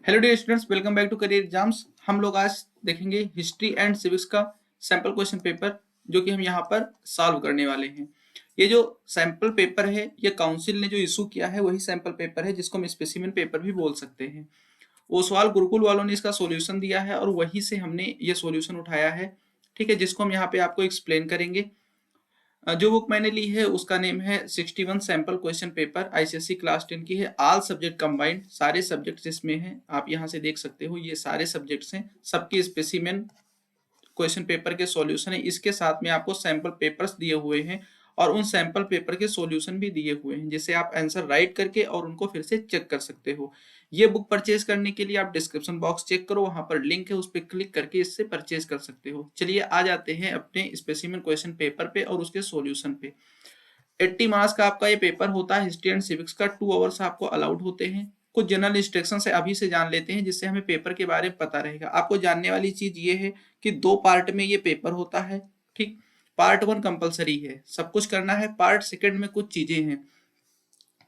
Hello dear students, welcome back to career exams. हम लोग आज देखेंगे हिस्ट्री एंड सिविक्स का सैंपल क्वेश्चन पेपर, जो कि हम यहाँ पर सॉल्व करने वाले हैं। ये जो सैंपल पेपर है, ये काउंसिल ने जो इशू किया है वही सैंपल पेपर है, जिसको हम स्पेसिमेन पेपर भी बोल सकते हैं। ओसवाल गुरुकुल वालों ने इसका सॉल्यूशन दिया है और वहीं से हमने ये सॉल्यूशन उठाया है। ठीक है, जिसको हम यहाँ पे आपको एक्सप्लेन करेंगे। जो बुक मैंने ली है उसका नेम है 61 sample question paper, ICSE class 10 की है। ऑल सब्जेक्ट कंबाइंड, सारे सब्जेक्ट्स इसमें हैं। आप यहाँ से देख सकते हो, ये सारे सब्जेक्ट्स हैं, सबकी स्पेसिमेन क्वेश्चन पेपर के सॉल्यूशन है। इसके साथ में आपको सैंपल पेपर्स दिए हुए हैं और उन सैंपल पेपर के सॉल्यूशन भी दिए हुए हैं, जिससे आप आंसर राइट करके और उनको फिर से चेक कर सकते हो। ये बुक परचेज करने के लिए आप डिस्क्रिप्शन बॉक्स चेक करो, वहां पर लिंक है, उस पर क्लिक करके इससे परचेज कर सकते हो। चलिए आ जाते हैं अपने स्पेसिमेन क्वेश्चन पेपर पे और उसके सॉल्यूशन पे। 80 मार्क्स का आपका ये पेपर होता है। हिस्ट्री एंड सिविक्स का 2 आवर्स आपको अलाउड होते हैं। कुछ जनरल इंस्ट्रक्शन है अभी से जान लेते हैं, जिससे हमें पेपर के बारे में पता रहेगा। आपको जानने वाली चीज ये है कि 2 पार्ट में ये पेपर होता है। ठीक, पार्ट 1 कंपलसरी है, सब कुछ करना है। पार्ट सेकंड में कुछ चीजें हैं।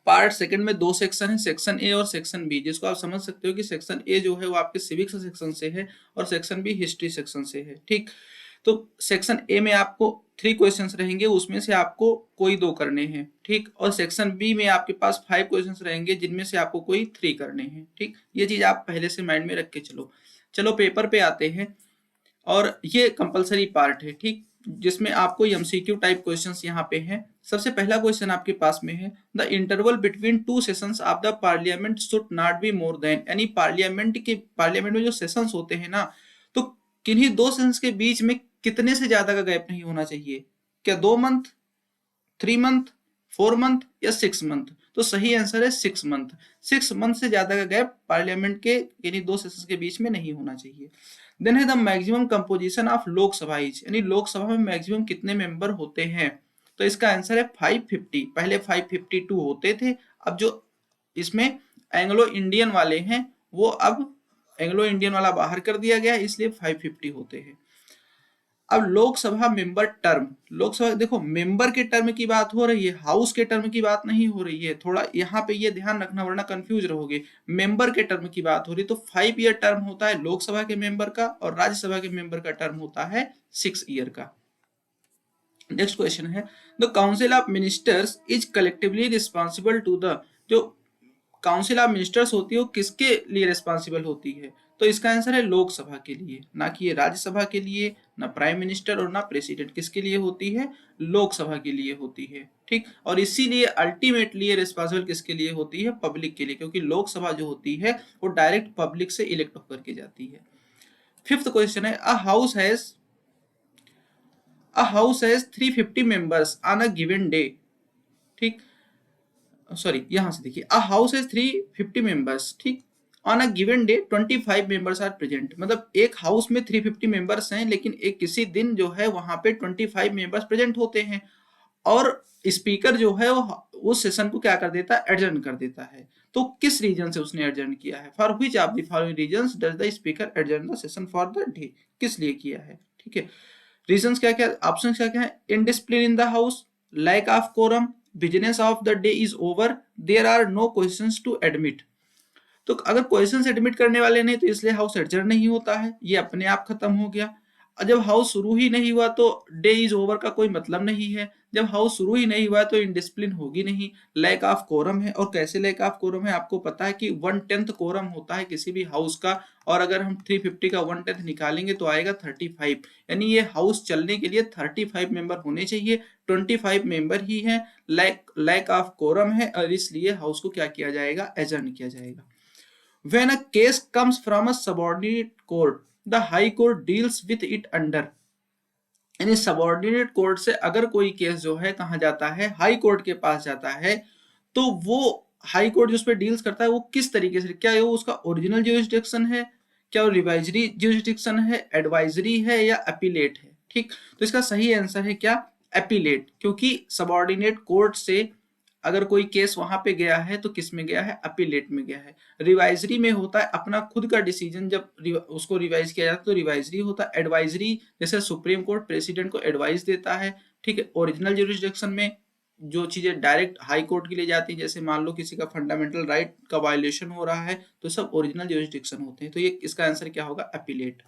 पार्ट सेकंड में 2 सेक्शन है, सेक्शन ए और सेक्शन बी, जिसको आप समझ सकते हो कि सेक्शन ए जो है वो आपके सिविक्स सेक्शन से है और सेक्शन बी हिस्ट्री सेक्शन से है। ठीक, तो सेक्शन ए में आपको 3 क्वेश्चंस रहेंगे, उसमें से आपको कोई 2 करने हैं। ठीक, और सेक्शन बी में आपके पास 5 क्वेश्चंस रहेंगे, जिनमें से आपको कोई 3 करने हैं। ठीक, ये चीज आप पहले से माइंड में रख के चलो। चलो पेपर पे आते हैं, और ये कंपलसरी पार्ट है। ठीक, जिसमें आपको एमसीक्यू टाइप क्वेश्चंस यहाँ पे हैं। सबसे पहला क्वेश्चन आपके पास में है, the interval between 2 sessions of the parliament should not be more than, यानी पार्लियामेंट में जो सेशंस होते हैं ना, तो किन्हीं 2 सेशंस के बीच में कितने से ज्यादा का गैप नहीं होना चाहिए। क्या 2 मंथ, 3 मंथ, 4 मंथ या 6 मंथ? तो सही आंसर है 6 मंथ। 6 मंथ से ज्यादा का गैप पार्लियामेंट के यानी 2 सेशंस के बीच में नहीं होना चाहिए। देन है the maximum composition of Lok Sabha is, यानी लोकसभा में मैक्सिमम कितने मेंबर होते हैं? तो इसका आंसर है 550। पहले 552 होते थे, अब जो इसमें एंग्लो इंडियन वाले हैं वो अब एंग्लो इंडियन वाला बाहर कर दिया गया, इसलिए 550 होते हैं। अब लोकसभा मेंबर टर्म, लोकसभा देखो मेंबर के टर्म की बात हो रही है, हाउस के टर्म की बात नहीं हो रही है। थोड़ा यहाँ पे ये ध्यान रखना, वरना कंफ्यूज रहोगे। मेंबर के टर्म की बात हो रही है, तो 5 ईयर टर्म होता है लोकसभा के मेंबर का, और राज्यसभा के मेंबर का टर्म होता है 6 ईयर का। नेक्स्ट क्वेश्चन है, the council of ministers is collectively responsible to the, जो काउंसिल ऑफ मिनिस्टर्स होती है वो किसके लिए रिस्पॉन्सिबल होती है? तो इसका आंसर है लोकसभा के लिए, ना कि ये राज्यसभा के लिए, ना प्राइम मिनिस्टर और ना प्रेसिडेंट। किसके लिए होती है? लोकसभा के लिए होती है। ठीक, और इसीलिए अल्टीमेटली ये रिस्पॉन्सिबल किसके लिए होती है? पब्लिक के लिए, क्योंकि लोकसभा जो होती है वो डायरेक्ट पब्लिक से इलेक्ट होकर के जाती है। फिफ्थ क्वेश्चन है, a house has 350 members on a given day. ठीक, सॉरी यहां से देखिए, अ हाउस हैज 350 मेंबर्स। ठीक, on a given day 25 members are present, मतलब एक हाउस में 350 मेंबर्स हैं, लेकिन एक किसी दिन जो है वहां पे 25 मेंबर्स प्रेजेंट होते हैं, और स्पीकर जो है वो उस सेशन को क्या कर देता है? एडजर्न कर देता है। तो किस रीजन से उसने एडजर्न किया है? For which of the following reasons does the speaker adjourn the session for the day? किस लिए किया है? ठीक है, रीजंस क्या क्या, ऑप्शन क्या क्या है? Indiscipline in the house, lack of quorum, business of the day is over, there are no questions to admit. तो अगर क्वेश्चंस एडमिट करने वाले नहीं, तो इसलिए हाउस एडजर्न नहीं होता है, ये अपने आप खत्म हो गया। और जब हाउस शुरू ही नहीं हुआ तो डे इज ओवर का कोई मतलब नहीं है। जब हाउस शुरू ही नहीं हुआ तो इनडिसिप्लिन होगी नहीं। लैक ऑफ कोरम है, और कैसे लैक ऑफ कोरम है? आपको पता है कि 1/10 कोरम होता है किसी भी हाउस का, और अगर हम 350 का 1/10 निकालेंगे तो आएगा 35, यानी ये हाउस चलने के लिए 35 मेंबर होने चाहिए। 25 मेंबर ही है, लैक ऑफ कोरम है, और इसलिए हाउस को क्या किया जाएगा? एडजर्न किया जाएगा। When a case comes from a subordinate court, the high court deals with it under, यानी सबॉर्डिनेट कोर्ट से अगर कोई केस जो है कहाँ जाता है? हाई कोर्ट के पास जाता है, तो वो हाई कोर्ट जो उस पर डील्स करता है वो किस तरीके से? क्या वो उसका ओरिजिनल ज्यूरिसडिक्शन है, क्या वो रिवाइजरी ज्यूरिसडिक्शन है, एडवाइजरी है, या अपीलेट है? ठीक, तो इसका सही आंसर है क्या? अपीलेट, क्योंकि सबॉर्डिनेट कोर्ट से अगर कोई केस वहां पे गया है तो किस में गया है? अपीलेट में गया है। रिवाइजरी में होता है अपना खुद का डिसीजन, जब उसको रिवाइज किया जाता है तो रिवाइजरी होता है। एडवाइजरी जैसे सुप्रीम कोर्ट प्रेसिडेंट को एडवाइस देता है। ठीक है, ओरिजिनल ज्यूरिसडिक्शन में जो चीजें डायरेक्ट हाई कोर्ट के लिए जाती हैं, जैसे मान लो किसी का फंडामेंटल राइट का वायलेशन हो रहा है, तो सब ओरिजिनल ज्यूरिसडिक्शन होते हैं। तो ये इसका आंसर क्या होगा? अपीलेट।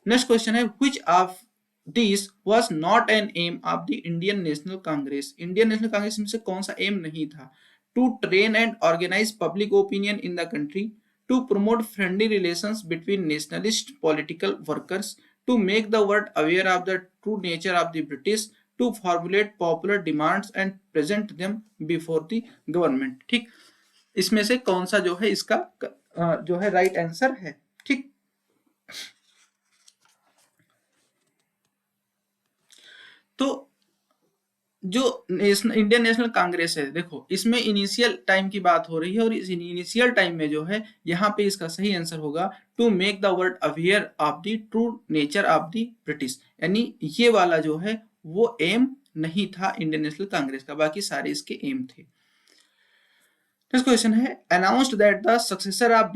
नेक्स्ट क्वेश्चन है, which of this was not an aim of the Indian National Congress? Indian National Congress में से कौन सा एम नहीं था? To train and organise public opinion in the country, to promote friendly relations between nationalist political workers, to make the world aware of the true nature of the British, to formulate popular demands and present them before the government. ठीक, इसमें से कौन सा जो है इसका जो है राइट आंसर है? ठीक, तो जो इंडियन नेशनल कांग्रेस है, देखो इसमें इनिशियल टाइम की बात हो रही है, और इस इनिशियल टाइम में जो है यहाँ पे इसका सही आंसर होगा to make the world aware of the true nature of the British. यानी ये वाला जो है वो एम नहीं था इंडियन नेशनल कांग्रेस का, बाकी सारे इसके एम थे। नेक्स्ट क्वेश्चन है, announced that the successor of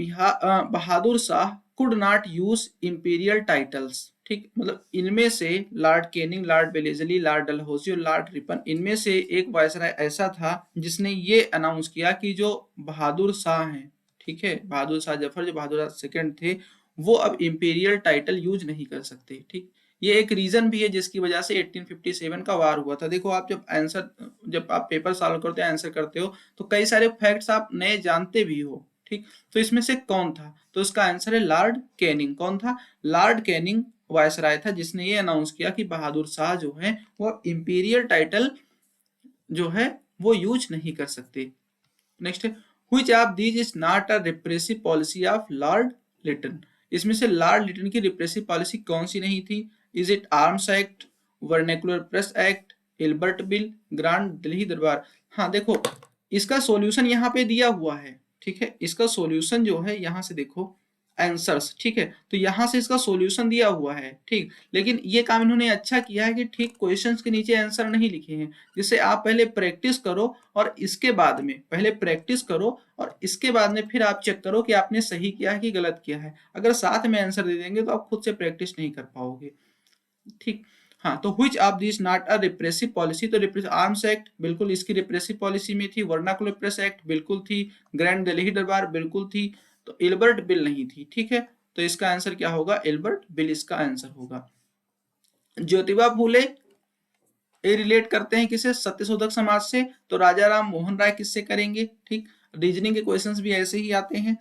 Bahadur Shah could not use imperial titles. ठीक, मतलब इनमें से Lord Canning, Lord Wellesley, Lord Dalhousie और लॉर्ड रिपन, इनमें से एक वायसराय ऐसा था जिसने ये अनाउंस किया कि जो बहादुर शाह हैं, ठीक है, बहादुर शाह जफर जो बहादुर शाह सेकंड थे, वो अब इंपीरियल टाइटल यूज नहीं कर सकते। ठीक, ये एक रीजन भी है जिसकी वजह से 1857 का वार हुआ था। देखो आप जब आप पेपर सॉल्व करते हो, आंसर करते हो, तो कई सारे फैक्ट्स आप नए जानते भी हो। ठीक, तो इसमें से कौन था? तो इसका आंसर है लॉर्ड कैनिंग। कौन था? लॉर्ड कैनिंग वायसराय था जिसने ये अनाउंस किया कि बहादुर शाह जो है वो इंपीरियल टाइटल जो है वो यूज नहीं कर सकते। नेक्स्ट है, which of these is not a repressive policy of Lord Lytton? इसमें से लॉर्ड लिटन की रिप्रेसिव पॉलिसी कौन सी नहीं थी? Is it arms act, vernacular press act, Albert bill, grand Delhi दरबार? हाँ देखो, इसका सॉल्यूशन यहाँ पे दिया हुआ है। ठीक है, इसका सॉल्यूशन जो है यहाँ से देखो आंसर्स, ठीक है, तो यहाँ से इसका सॉल्यूशन दिया हुआ है। ठीक, लेकिन ये काम इन्होंने अच्छा किया है कि ठीक क्वेश्चंस के नीचे आंसर नहीं लिखे हैं, जिससे आप पहले प्रैक्टिस करो और इसके बाद में पहले प्रैक्टिस करो और इसके बाद में फिर आप चेक करो कि आपने सही किया है कि गलत किया है। अगर साथ में आंसर दे देंगे तो आप खुद से प्रैक्टिस नहीं कर पाओगे। ठीक, हाँ, तो which of this not a repressive policy? तो रिप्रेसिव आर्म्स एक्ट बिल्कुल इसकी रिप्रेसिव पॉलिसी में थी, वर्नाकुलर प्रेस एक्ट बिल्कुल थी, ग्रैंड दिल्ली दरबार बिल्कुल थी, तो एल्बर्ट बिल नहीं थी। ठीक है, तो इसका आंसर क्या होगा? एल्बर्ट बिल इसका आंसर होगा। ज्योतिबा फूले ये रिलेट करते हैं किसे? सत्यशोधक समाज से। तो राजा राम मोहन राय किससे करेंगे? ठीक, रीजनिंग के क्वेश्चंस भी ऐसे ही आते हैं।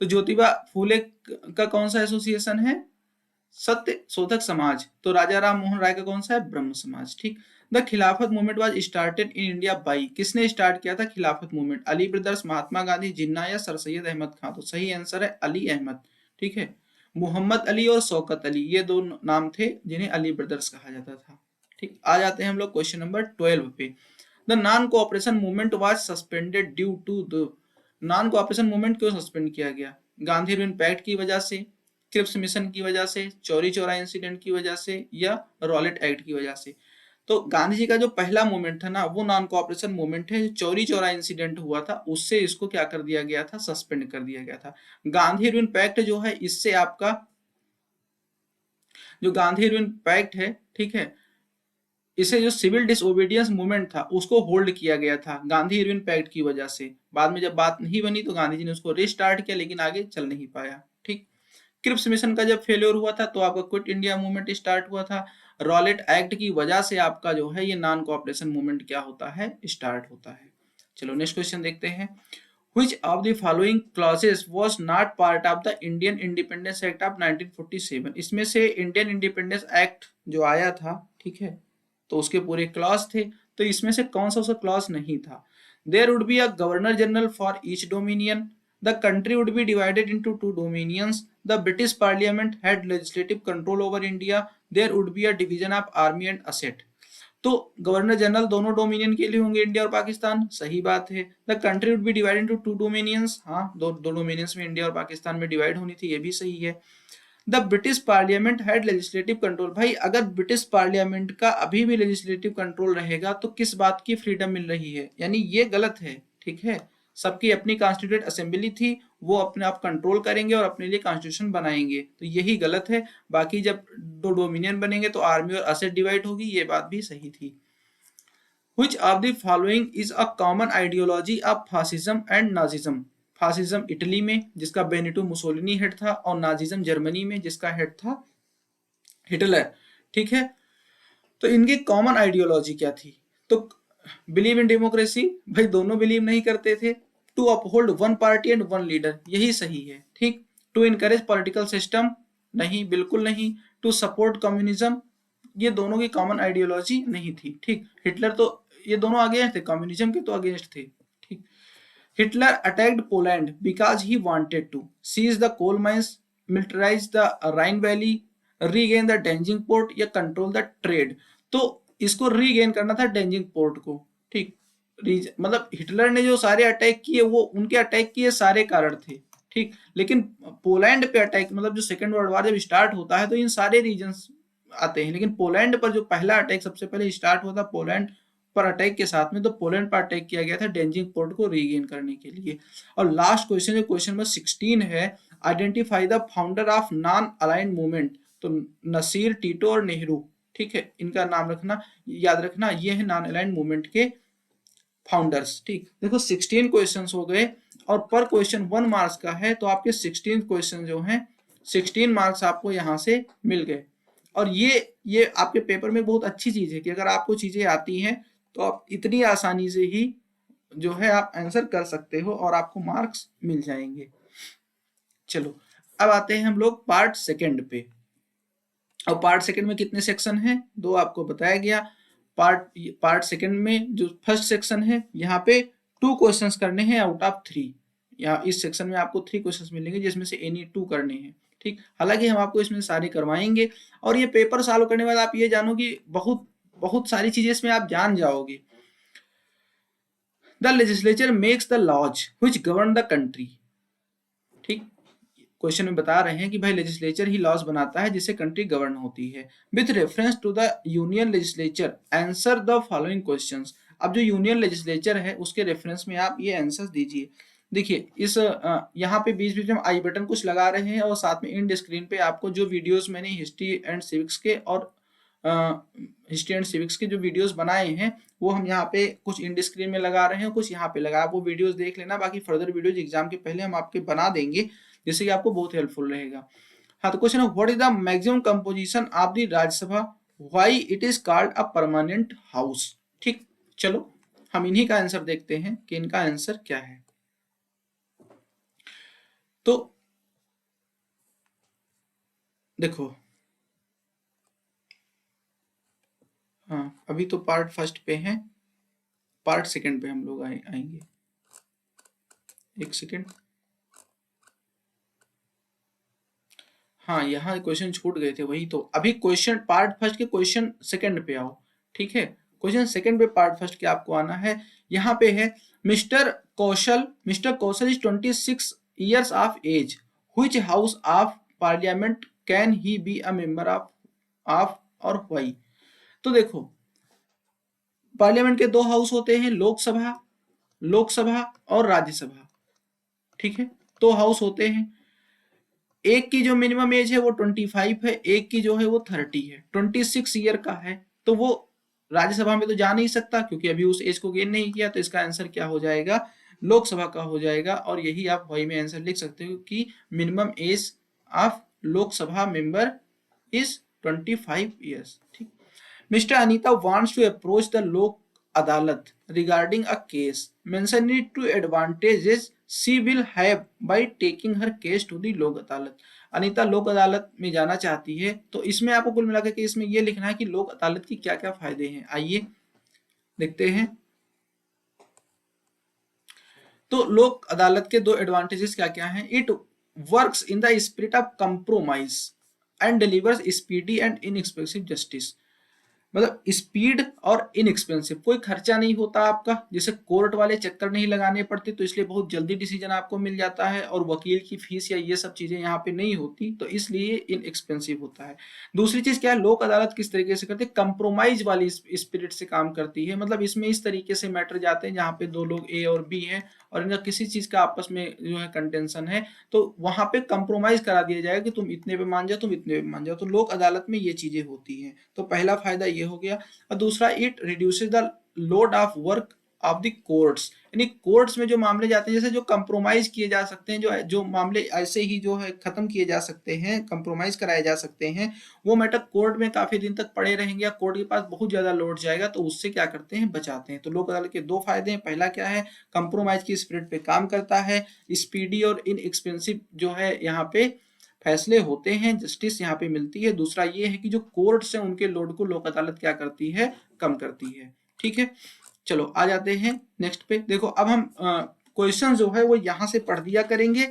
तो ज्योतिबा फूले का कौन सा एसोसिएशन है? सत्य शोधक समाज। तो राजा राम मोहन राय का कौन सा है? ब्रह्म समाज। ठीक, द खिलाफत movement was started in India by, किसने स्टार्ट किया था खिलाफत मूवमेंट? अली ब्रदर्स, महात्मा गांधी, जिन्ना या सर सैयद अहमद खान? तो सही आंसर है अली अहमद। ठीक है, मोहम्मद अली और शौकत अली ये दो नाम थे जिन्हें अली ब्रदर्स कहा जाता था। ठीक, आ जाते हैं हम लोग क्वेश्चन नंबर 12 पे। The non cooperation movement was suspended due to the, non cooperation movement क्यों सस्पेंड किया गया? गांधी इरविन पैक्ट की वजह से, क्रिप्स मिशन की वजह से, चौरी चौरा इंसिडेंट की वजह से, या रॉलेट एक्ट की वजह से? तो गांधी जी का जो पहला मूवमेंट था ना वो नॉन कोऑपरेशन मूवमेंट है। चौरी चौरा इंसिडेंट हुआ था उससे इसको क्या कर दिया गया था? सस्पेंड कर दिया गया था। गांधी इरविन पैक्ट जो है इससे आपका जो गांधी इरविन पैक्ट है, ठीक है, इसे जो सिविल डिसओबीडियंस मूवमेंट था उसको होल्ड किया गया था गांधी इरविन पैक्ट की वजह से। बाद में जब बात नहीं बनी तो गांधी जी ने उसको रिस्टार्ट किया, लेकिन आगे चल नहीं पाया। ठीक, क्रिप्स मिशन का जब फेलियर हुआ था तो आपका क्विट इंडिया मूवमेंट स्टार्ट हुआ था। रॉलेट एक्ट की वजह से आपका जो है ये नॉन कोऑपरेशन मूवमेंट क्या होता है? स्टार्ट होता है। चलो नेक्स्ट क्वेश्चन देखते हैं। Which of the following clauses was not part of the Indian Independence Act of 1947? इसमें से इंडियन इंडिपेंडेंस एक्ट जो आया था, ठीक है, तो उसके पूरे क्लॉज थे, तो इसमें से कौन सा उसका क्लॉज नहीं था? There would be a governor general for each dominion, the country would be divided into two dominions, the British parliament had legislative control over India, there would be a division of army and asset. तो governor general दोनों dominion के लिए होंगे, India और पाकिस्तान, सही बात है। The country would be divided into two dominions, हाँ, दो डोमिनियंस में इंडिया और पाकिस्तान में डिवाइड होनी थी, ये भी सही है। The British parliament had legislative control, भाई अगर ब्रिटिश पार्लियामेंट का अभी भी लेजिस्लेटिव कंट्रोल रहेगा तो किस बात की फ्रीडम मिल रही है? यानी ये गलत है। ठीक है, सबकी अपनी कॉन्स्टिट्यूटेड असेंबली थी, वो अपने आप कंट्रोल करेंगे और अपने लिए कॉन्स्टिट्यूशन बनाएंगे, तो यही गलत है। बाकी जब दो डोमिनियन बनेंगे तो आर्मी और असेट डिवाइड होगी, ये बात भी सही थी। Which of the following is a common ideology of fascism and Nazism? Fascism Italy में जिसका बेनिटो मुसोलिनी हेड था, और नाजिज्म जर्मनी में जिसका हेड था हिटलर। ठीक है, तो इनकी कॉमन आइडियोलॉजी क्या थी? तो बिलीव इन डेमोक्रेसी, भाई दोनों बिलीव नहीं करते थे। To uphold one party and one leader, यही सही है। ठीक। टू इनकरेज पॉलिटिकल सिस्टम, नहीं, बिल्कुल नहीं। टू सपोर्ट कम्युनिज्म, ये दोनों की कॉमन आइडियोलॉजी नहीं थी। ठीक। हिटलर तो ये दोनों अगेंस्ट थे, कम्युनिज्म के तो अगेंस्ट थे। ठीक। Hitler attacked Poland because he wanted to seize the coal mines, militarise the Rhine valley, regain the Danzig port या कंट्रोल द ट्रेड। तो इसको रीगेन करना था डेंजिंग पोर्ट को। ठीक। मतलब हिटलर ने जो सारे अटैक किए वो उनके अटैक किए सारे कारण थे। ठीक। लेकिन पोलैंड पे अटैक, मतलब जो सेकेंड वर्ल्ड वॉर जब स्टार्ट होता है तो इन सारे रीजन्स आते हैं, लेकिन पोलैंड पर जो पहला अटैक सबसे पहले स्टार्ट हुआ था पोलैंड पर अटैक के साथ में, तो पोलैंड पर अटैक किया गया था डेंजिंग पोर्ट को रीगेन करने के लिए। और लास्ट क्वेश्चन जो क्वेश्चन नंबर 16 है, identify the founder of non aligned movement. तो नसीर, टीटो और नेहरू, ठीक है, इनका नाम रखना, याद रखना, ये है नॉन अलाइंड मूवमेंट के फाउंडर्स। ठीक। देखो 16 क्वेश्चंस हो गए और पर क्वेश्चन 1 मार्क्स का है, तो आपके 16 क्वेश्चन जो हैं 16 मार्क्स आपको यहाँ से मिल गए। और ये आपके पेपर में बहुत अच्छी चीज है कि अगर आपको चीजें आती हैं तो आप इतनी आसानी से ही जो है आप आंसर कर सकते हो और आपको मार्क्स मिल जाएंगे। चलो अब आते हैं हम लोग पार्ट सेकंड पे। और पार्ट सेकंड में कितने सेक्शन हैं? 2 आपको बताया गया। पार्ट सेकंड में जो फर्स्ट सेक्शन है यहाँ पे 2 क्वेश्चंस करने हैं आउट ऑफ 3। यहाँ इस सेक्शन में आपको 3 क्वेश्चंस मिलेंगे जिसमें से एनी 2 करने हैं। ठीक। हालांकि हम आपको इसमें सारे करवाएंगे और ये पेपर सॉल्व करने के बाद आप ये जानो कि बहुत बहुत सारी चीजें इसमें आप जान जाओगे। The legislature makes the laws which govern the country. ठीक। क्वेश्चन में बता रहे हैं कि भाई लेजिस्लेचर ही लॉज बनाता है जिससे कंट्री गवर्न होती है। With reference to the union legislature answer the following questions. अब जो यूनियन लेजिस्लेचर है उसके रेफरेंस में आप ये आंसर्स दीजिए। देखिए इस यहाँ पे बीच बीच में आई बटन कुछ लगा रहे हैं और साथ में इंड स्क्रीन पे आपको जो वीडियोस मैंने हिस्ट्री एंड सिविक्स के और हिस्ट्री एंड सिविक्स के जो वीडियोस बनाए हैं वो हम यहाँ पे कुछ इंड स्क्रीन में लगा रहे हैं, कुछ यहाँ पे लगा, आप वो वीडियोस देख लेना। बाकी फर्दर वीडियोज एग्जाम के पहले हम आपके बना देंगे जिससे कि आपको बहुत हेल्पफुल रहेगा। हाँ, तो क्वेश्चन है what is the maximum composition of the Rajya Sabha, why it is called a permanent house. ठीक। चलो हम इन्हीं का आंसर देखते हैं कि इनका आंसर क्या है। तो देखो, हाँ अभी तो पार्ट फर्स्ट पे है, पार्ट सेकंड पे हम लोग आएंगे। एक सेकंड, हाँ यहाँ क्वेश्चन छूट गए थे, वही तो अभी क्वेश्चन पार्ट फर्स्ट के क्वेश्चन सेकंड पे आओ। ठीक है, क्वेश्चन सेकंड पे पार्ट फर्स्ट के आपको आना है। यहाँ पे है mister Kaushal is 26 years of age, which house of parliament can he be a member of और why। तो देखो पार्लियामेंट के 2 हाउस होते हैं, लोकसभा और राज्यसभा। ठीक है, 2 हाउस होते हैं। एक की जो मिनिमम एज है वो 25 है, एक की जो है वो 30 है, 26 ईयर का है, तो वो राज्यसभा में तो जा नहीं सकता क्योंकि अभी उस एज को गेन नहीं किया। तो इसका आंसर क्या हो जाएगा? लोकसभा का हो जाएगा। और यही आप वही में आंसर लिख सकते हो कि minimum age of Lok Sabha member is 25 years. ठीक। Mister Anita wants to approach the Lok Adalat regarding a case, mention it two advantages she will have by taking her case to the Lok Adalat. Anita लोक अदालत में जाना चाहती है, तो इसमें आपको कुल मिलाकर के इसमें यह लिखना है कि लोक अदालत की क्या क्या फायदे हैं। आइए देखते हैं। तो लोक अदालत के 2 एडवांटेजेस क्या क्या हैं? It works in the spirit of compromise and delivers speedy and inexpensive justice. मतलब स्पीड और इनएक्सपेंसिव, कोई खर्चा नहीं होता आपका, जैसे कोर्ट वाले चक्कर नहीं लगाने पड़ते, तो इसलिए बहुत जल्दी डिसीजन आपको मिल जाता है। और वकील की फीस या ये सब चीजें यहाँ पे नहीं होती, तो इसलिए इनएक्सपेंसिव होता है। दूसरी चीज क्या है, लोक अदालत किस तरीके से करती है? कंप्रोमाइज वाली स्पिरिट से काम करती है। मतलब इसमें इस तरीके से मैटर जाते हैं जहाँ पे 2 लोग ए और बी हैं और इनका किसी चीज का आपस में जो है कंटेंशन है, तो वहां पे कंप्रोमाइज करा दिया जाएगा कि तुम इतने पे मान जाओ, तुम इतने पे मान जाओ। तो लोक अदालत में ये चीजें होती हैं। तो पहला फायदा ये हो गया। और दूसरा, it reduces the load of work of the courts, यानी कोर्ट्स में जो मामले जाते हैं, जैसे जो कंप्रोमाइज किए जा सकते हैं, जो मामले ऐसे ही जो है खत्म किए जा सकते हैं, कंप्रोमाइज कराए जा सकते हैं, वो मैटर कोर्ट में काफी दिन तक पड़े रहेंगे या कोर्ट के पास बहुत ज्यादा लोड जाएगा, तो उससे क्या करते हैं, बचाते हैं। तो लोक अदालत के दो फायदे हैं, पहला क्या है, कंप्रोमाइज की स्पिरिट पे काम करता है, स्पीडी और इनएक्सपेंसिव जो है यहाँ पे फैसले होते हैं, जस्टिस यहाँ पे मिलती है। दूसरा ये है कि जो कोर्ट से उनके लोड को लोक अदालत क्या करती है, कम करती है। ठीक है, चलो आ जाते हैं नेक्स्ट पे। देखो अब हम क्वेश्चन जो है वो यहाँ से पढ़ दिया करेंगे।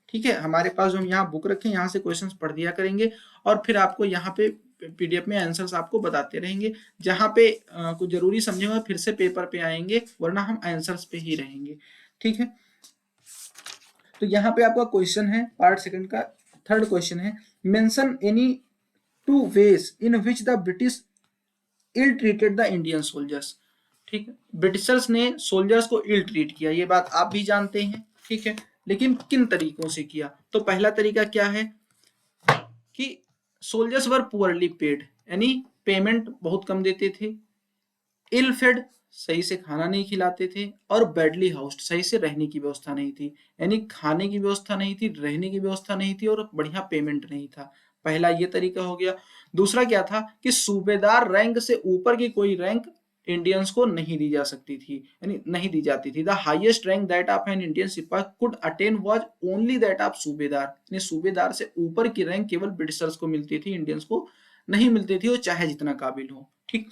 ठीक है, हमारे पास जो हम यहाँ बुक रखें, यहाँ से क्वेश्चंस पढ़ दिया करेंगे और फिर आपको यहाँ पे पीडीएफ में आंसर्स आपको बताते रहेंगे। जहाँ पे कुछ जरूरी समझेंगे फिर से पेपर पे आएंगे, वरना हम आंसर्स पे ही रहेंगे। ठीक है, तो यहाँ पे आपका क्वेश्चन है पार्ट सेकंड का थर्ड क्वेश्चन है, mention any two ways in which the British ill treated the Indian soldiers. ठीक है, ब्रिटिशर्स ने सोल्जर्स को इल ट्रीट किया, ये बात आप भी जानते हैं। ठीक है, लेकिन किन तरीकों से किया? तो पहला तरीका क्या है कि सोल्जर्स वर पुअरली पेड, यानी पेमेंट बहुत कम देते थे, इल फेड, सही से खाना नहीं खिलाते थे, और बैडली हाउस्ड, सही से रहने की व्यवस्था नहीं थी, यानी खाने की व्यवस्था नहीं थी, रहने की व्यवस्था नहीं थी और बढ़िया पेमेंट नहीं था। पहला ये तरीका हो गया। दूसरा क्या था कि सूबेदार रैंक से ऊपर की कोई रैंक इंडियंस को नहीं दी जा सकती थी, यानी नहीं दी जाती थी। The highest rank that of an Indian sipahi could attain was only that of subedar, यानी सूबेदार से ऊपर की रैंक केवल ब्रिटिशर्स को मिलती थी, इंडियंस को नहीं मिलती थी, वो चाहे जितना काबिल हो। ठीक,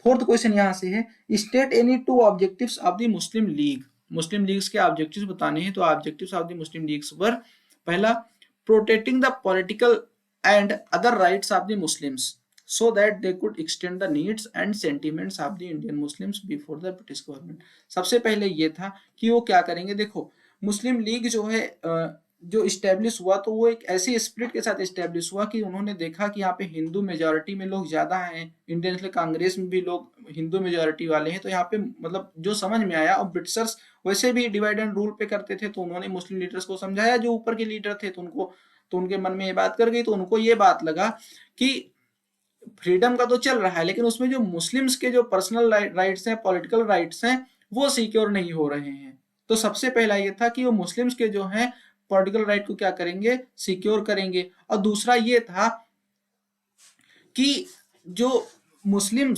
फोर्थ क्वेश्चन यहां से है, state any two objectives of the Muslim League. Muslim Leagues के ऑब्जेक्टिव्स बताने हैं, तो objectives of the Muslim Leagues were, पहला, protecting the political and other rights of the Muslims so that they could extend the needs and sentiments of the Indian Muslims before the British government। सबसे पहले ये था कि वो क्या करेंगे, देखो मुस्लिम लीग जो है जो इस्टेब्लिश हुआ, तो वो एक ऐसी स्पिरिट के साथ इस्टेब्लिश हुआ कि उन्होंने देखा कि यहाँ पे हिंदू मेजॉरिटी में लोग ज्यादा हैं, इंडियन कांग्रेस में भी लोग हिंदू मेजॉरिटी वाले हैं, तो यहाँ पे मतलब जो समझ में आया, और ब्रिटिशर्स वैसे भी डिवाइड एंड रूल पे करते थे, तो उन्होंने मुस्लिम लीडर्स को समझाया, जो ऊपर के लीडर थे, तो उनके मन में ये बात कर गई, तो उनको ये बात लगा कि फ्रीडम का तो चल रहा है, लेकिन उसमें जो मुस्लिम्स के जो पर्सनल राइट्स हैं, पॉलिटिकल राइट्स हैं, वो सिक्योर नहीं हो रहे हैं। तो सबसे पहला ये था कि वो मुस्लिम्स के जो हैं पॉलिटिकल राइट को क्या करेंगे, सिक्योर करेंगे। और दूसरा ये था कि जो मुस्लिम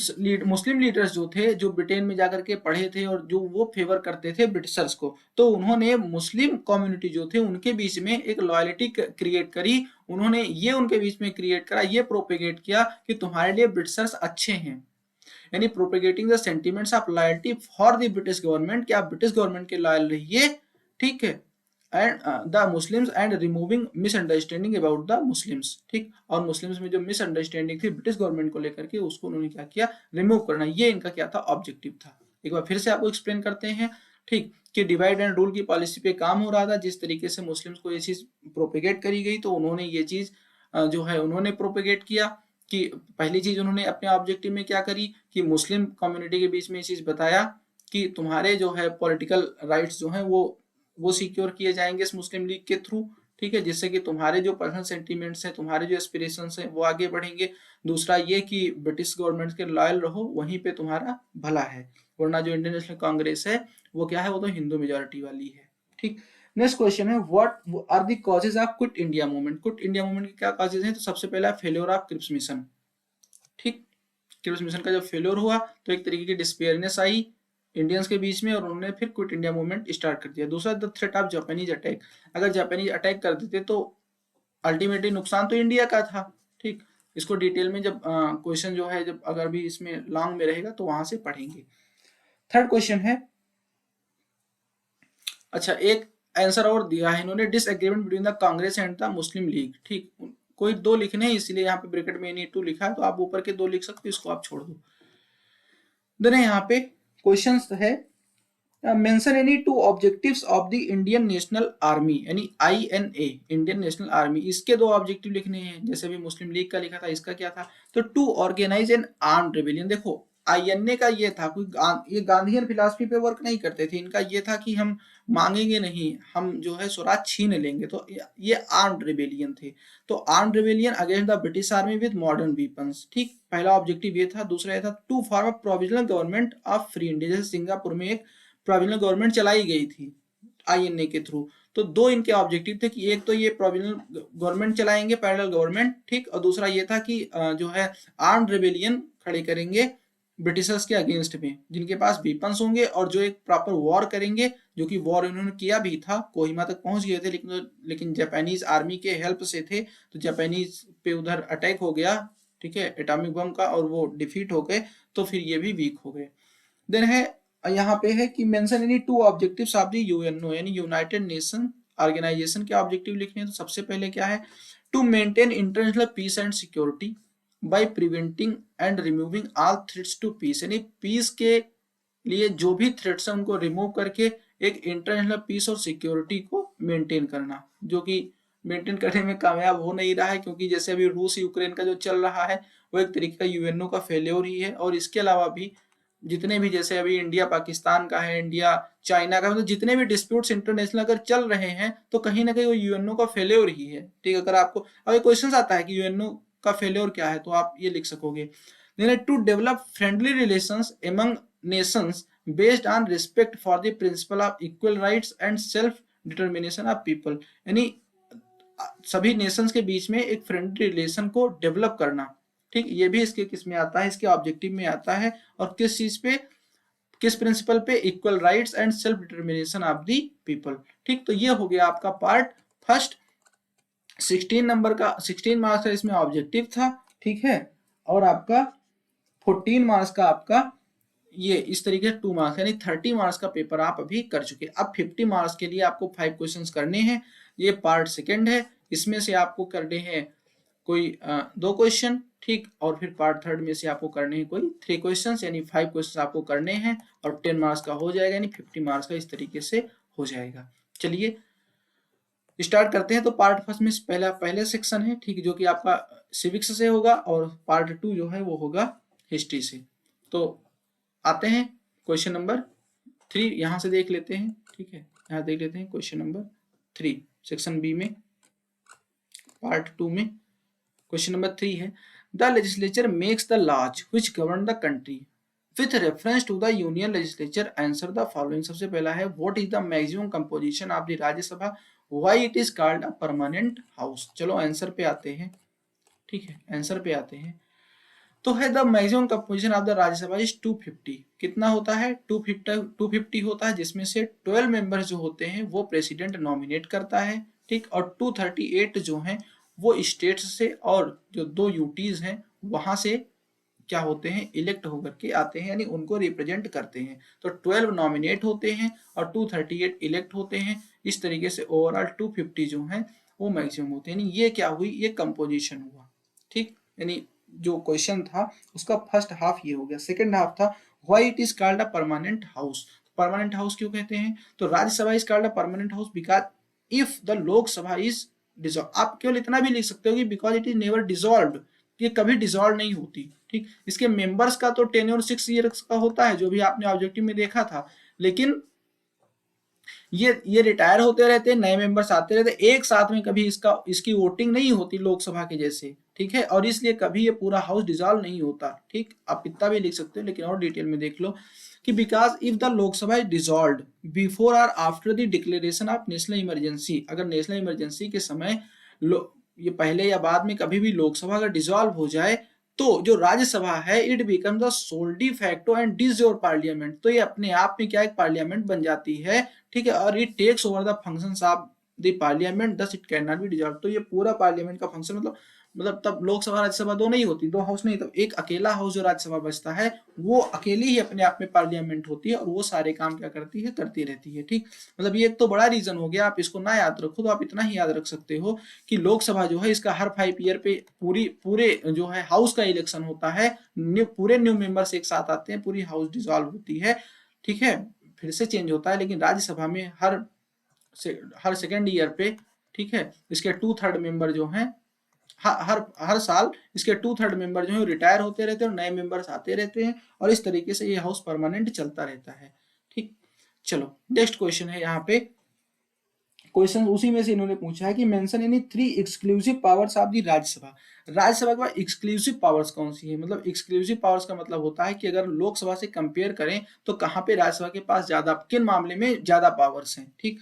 लीडर्स जो थे, जो ब्रिटेन में जाकर के पढ़े थे और जो वो फेवर करते थे ब्रिटिशर्स को, तो उन्होंने मुस्लिम कम्युनिटी जो थे उनके बीच में एक लॉयल्टी क्रिएट करी। उन्होंने ये उनके बीच में क्रिएट करा, ये प्रोपेगेट किया कि तुम्हारे लिए ब्रिटिशर्स अच्छे हैं, यानी propagating the sentiments of loyalty for the British government, कि आप ब्रिटिश गवर्नमेंट के लॉयल रहिए। ठीक है, and the Muslims and removing misunderstanding about the Muslims. ठीक, और मुस्लिम्स में जो मिसअंडरस्टैंडिंग थी ब्रिटिश गवर्नमेंट को लेकर के, उसको उन्होंने क्या किया, रिमूव करना। ये इनका क्या था, ऑब्जेक्टिव था। एक बार फिर से आपको एक्सप्लेन करते हैं। ठीक, कि डिवाइड एंड रूल की पॉलिसी पे काम हो रहा था, जिस तरीके से मुस्लिम्स को ये चीज प्रोपेगेट करी गई, तो उन्होंने ये चीज जो है उन्होंने प्रोपेगेट किया। कि पहली चीज उन्होंने अपने ऑब्जेक्टिव में क्या करी कि मुस्लिम कम्युनिटी के बीच में ये चीज बताया कि तुम्हारे जो है पॉलिटिकल राइट्स जो हैं वो सिक्योर किए जाएंगे इस मुस्लिम लीग के थ्रू। ठीक है, जिससे कि तुम्हारे जो पर्सनल सेंटीमेंट्स हैं, तुम्हारे जो एस्पिरेशंस हैं, वो आगे बढ़ेंगे। दूसरा ये कि ब्रिटिश गवर्नमेंट के लॉयल रहो, वहीं पे तुम्हारा भला है, वरना जो इंडियन नेशनल कांग्रेस है वो क्या है, वो तो हिंदू मेजोरिटी वाली है। ठीक, नेक्स्ट क्वेश्चन है, what are the causes of quit India movement. Quit India movement के क्या कॉजेज हैं? तो सबसे पहला फेलियर ऑफ क्रिप्स मिशन। ठीक, क्रिप्स मिशन का जब फेलियर हुआ तो एक तरीके की डिस्पेयरनेस आई इंडियंस के बीच में, और उन्होंने फिर क्विट इंडिया मूवमेंट स्टार्ट कर दिया। दूसरा, the threat of Japanese attack. अगर जापानीज अटैक कर देते तो अल्टीमेटली नुकसान तो इंडिया का था। ठीक, इसको डिटेल में जब क्वेश्चन जो है, जब अगर भी इसमें लॉन्ग में रहेगा तो वहां से पढ़ेंगे। थर्ड क्वेश्चन है, अच्छा एक आंसर और दिया है इन्होंने, disagreement between the Congress and the Muslim league. ठीक, कोई दो लिखने हैं, इसलिए यहाँ पे ब्रैकेट में एनी टू लिखा है, तो आप ऊपर के दो लिख सकते हो, इसको आप छोड़ दो। देन यहाँ पे क्वेश्चन है, mention any two objectives of the Indian national army, यानी INA, इंडियन नेशनल आर्मी, इसके दो ऑब्जेक्टिव लिखने हैं। जैसे भी मुस्लिम लीग का लिखा था, इसका क्या था, तो to organise an armed rebellion. देखो आईएनए का ये था, ये गांधीयन फिलॉसफी पे वर्क नहीं करते थे, इनका ये था कि हम मांगेंगे नहीं, हम जो है स्वराज छीन लेंगे। तो ये आर्म्ड रिबेलियन थे। तो armed rebellion against the British army with modern weapons, ठीक, पहला ऑब्जेक्टिव ये था। दूसरा ये था to form a provisional government of free India, जैसे सिंगापुर में एक प्रोविजनल गवर्नमेंट चलाई गई थी आईएनए के थ्रू। तो दो इनके ऑब्जेक्टिव थे कि एक तो ये प्रोविजनल गवर्नमेंट चलाएंगे, पैरेलल गवर्नमेंट, ठीक, और दूसरा ये था कि जो है आर्म्ड रिबेलियन खड़े करेंगे ब्रिटिशर्स के अगेंस्ट में, जिनके पास वीपन्स होंगे और जो एक प्रॉपर वॉर करेंगे, जो कि वॉर उन्होंने किया भी था, कोहिमा तक पहुंच गए थे, लेकिन जापानीज आर्मी के हेल्प से थे, तो जापानीज पे उधर अटैक हो गया, ठीक है, एटॉमिक बम का, और वो डिफीट हो गए, तो फिर ये भी वीक हो गए। देन है यहाँ पे है कि mention any two objectives of the UNO, यानी यूनाइटेड नेशन ऑर्गेनाइजेशन के ऑब्जेक्टिव लिखने हैं। तो सबसे पहले क्या है, to maintain international peace and security by preventing and removing all threats to peace, यानी पीस के लिए जो भी थ्रेट्स है उनको रिमूव करके एक इंटरनेशनल पीस और सिक्योरिटी को मेंटेन करना, जो कि मेंटेन करने में कामयाब हो नहीं रहा है, क्योंकि जैसे अभी रूस यूक्रेन का जो चल रहा है वो एक तरीके का यूएनओ का फेल्योर ही है। और इसके अलावा भी जितने भी, जैसे अभी इंडिया पाकिस्तान का है, इंडिया चाइना का, मतलब जितने भी डिस्प्यूट्स इंटरनेशनल अगर चल रहे हैं तो कहीं ना कहीं वो यूएनओ का फेल्योर ही है, ठीक। अगर आपको अगर क्वेश्चन आता है कि यूएनओ का फेल्योर क्या है, तो आप ये लिख सकोगे, to develop friendly relations among nations based on respect for the principle of equal rights and self determination of people, यानी सभी नेशंस के बीच में एक फ्रेंडली रिलेशन को डेवलप करना, ठीक। ये भी इसके किस में आता है, इसके ऑब्जेक्टिव में आता है। और किस चीज पे, किस प्रिंसिपल पे, equal rights and self determination of the people, ठीक। तो ये हो गया आपका पार्ट फर्स्ट। 16 नंबर का, 16 मार्क्स का इसमें ऑब्जेक्टिव था, ठीक है। और आपका 14 मार्क्स का आपका ये इस तरीके से 2 मार्क्स, यानी 30 मार्क्स का पेपर आप अभी कर चुके। अब 50 मार्क्स के लिए आपको 5 क्वेश्चंस करने हैं। ये पार्ट सेकंड है, इसमें से आपको करने हैं कोई 2 क्वेश्चन, ठीक। और फिर पार्ट थर्ड में से आपको करने हैं कोई 3 क्वेश्चंस, यानी 5 क्वेश्चंस आपको करने हैं और 10 मार्क्स का हो जाएगा, यानी 50 मार्क्स का इस तरीके से हो जाएगा। चलिए स्टार्ट करते हैं। तो पार्ट फर्स्ट में पहले सेक्शन है, ठीक, जो कि आपका सिविक्स से होगा, और पार्ट 2 जो है वो होगा हिस्ट्री से। तो आते हैं क्वेश्चन नंबर 3, यहां से देख लेते हैं, ठीक है। यहाँ देख लेते हैं क्वेश्चन नंबर 3 सेक्शन बी में, पार्ट 2 में क्वेश्चन नंबर 3 है, the legislature makes the laws which govern the country with reference to the union legislature, answer the following. सबसे पहला है, what is the maximum composition of the Rajya Sabha, why it is called a permanent house. चलो answer पे आते हैं, ठीक है, answer पे आते हैं। तो है the maximum composition of the Rajya Sabha is 250। कितना होता है, 250 होता है, जिसमें से 12 मेंबर्स जो होते हैं वो प्रेसिडेंट नॉमिनेट करता है, ठीक। और 238 जो हैं वो स्टेट्स से, और जो 2 यूटीज हैं वहां से क्या होते हैं, इलेक्ट होकर के आते हैं, यानी उनको रिप्रेजेंट करते हैं। तो 12 नॉमिनेट होते हैं और 238 इलेक्ट होते हैं। इस तरीके से ओवरऑल 250 जो है वो मैक्सिमम होते हैं। यानी ये क्या हुई, ये कंपोजिशन हुआ, ठीक। यानी जो क्वेश्चन था उसका फर्स्ट हाफ ये हो गया। सेकंड हाफ था, why it is called a permanent house. Permanent house क्यों कहते हैं, तो Rajya Sabha is called a permanent house because if the Lok Sabha is dissolve. आप केवल इतना भी लिख सकते हो कि because it is never dissolved, ये कभी डिसॉल्व नहीं होती, ठीक। इसके मेंबर्स का तो टेन्योर 6 ईयर्स का होता है, जो भी आपने ऑब्जेक्टिव में देखा था, लेकिन ये रिटायर होते रहते हैं, नए मेंबर्स आते रहते, एक साथ में कभी इसकी वोटिंग नहीं होती लोकसभा के जैसे, ठीक है। और इसलिए कभी ये पूरा हाउस डिसॉल्व नहीं होता, ठीक। आप इतना भी लिख सकते हो, लेकिन और डिटेल में देख लो कि because if the Lok Sabha is dissolved before और after the declaration of national emergency, अगर नेशनल इमरजेंसी के समय ये पहले या बाद में कभी भी लोकसभा अगर डिसॉल्व हो जाए, तो जो राज्यसभा है it become the sole de facto and de jure parliament, तो ये अपने आप में क्या एक पार्लियामेंट बन जाती है, ठीक है। और it takes over the functions of the parliament, thus it can not be dissolve. तो ये पूरा पार्लियामेंट का फंक्शन, मतलब तब लोकसभा राज्यसभा दो नहीं होती, 2 हाउस नहीं, तब एक अकेला हाउस जो राज्यसभा बचता है वो अकेली ही अपने आप में पार्लियामेंट होती है, और वो सारे काम क्या करती है, करती रहती है, ठीक। मतलब ये एक तो बड़ा रीजन हो गया, आप इसको ना याद रखो तो आप इतना ही याद रख सकते हो कि लोकसभा जो है इसका हर 5 ईयर पे पूरे जो है हाउस का इलेक्शन होता है, पूरे न्यू मेंबर्स एक साथ आते हैं, पूरी हाउस डिसॉल्व होती है, ठीक है, फिर से चेंज होता है। लेकिन राज्यसभा में हर सेकेंड ईयर पे, ठीक है, इसके 2/3 मेंबर जो हैं हर साल इसके 2/3 मेंबर जो है रिटायर होते रहते हैं और नए मेंबर्स आते रहते हैं, और इस तरीके से ये हाउस परमानेंट चलता रहता है। ठीक, चलो नेक्स्ट क्वेश्चन है यहाँ पे। क्वेश्चन उसी में से इन्होंने पूछा है कि mention any 3 exclusive powers of the Rajya Sabha. Rajya Sabha के पास एक्सक्लूसिव पावर्स कौन सी है? मतलब एक्सक्लूसिव पावर्स का मतलब होता है कि अगर लोकसभा से कंपेयर करें तो कहाँ पे राज्यसभा के पास ज्यादा, किन मामले में ज्यादा पावर्स हैं। ठीक,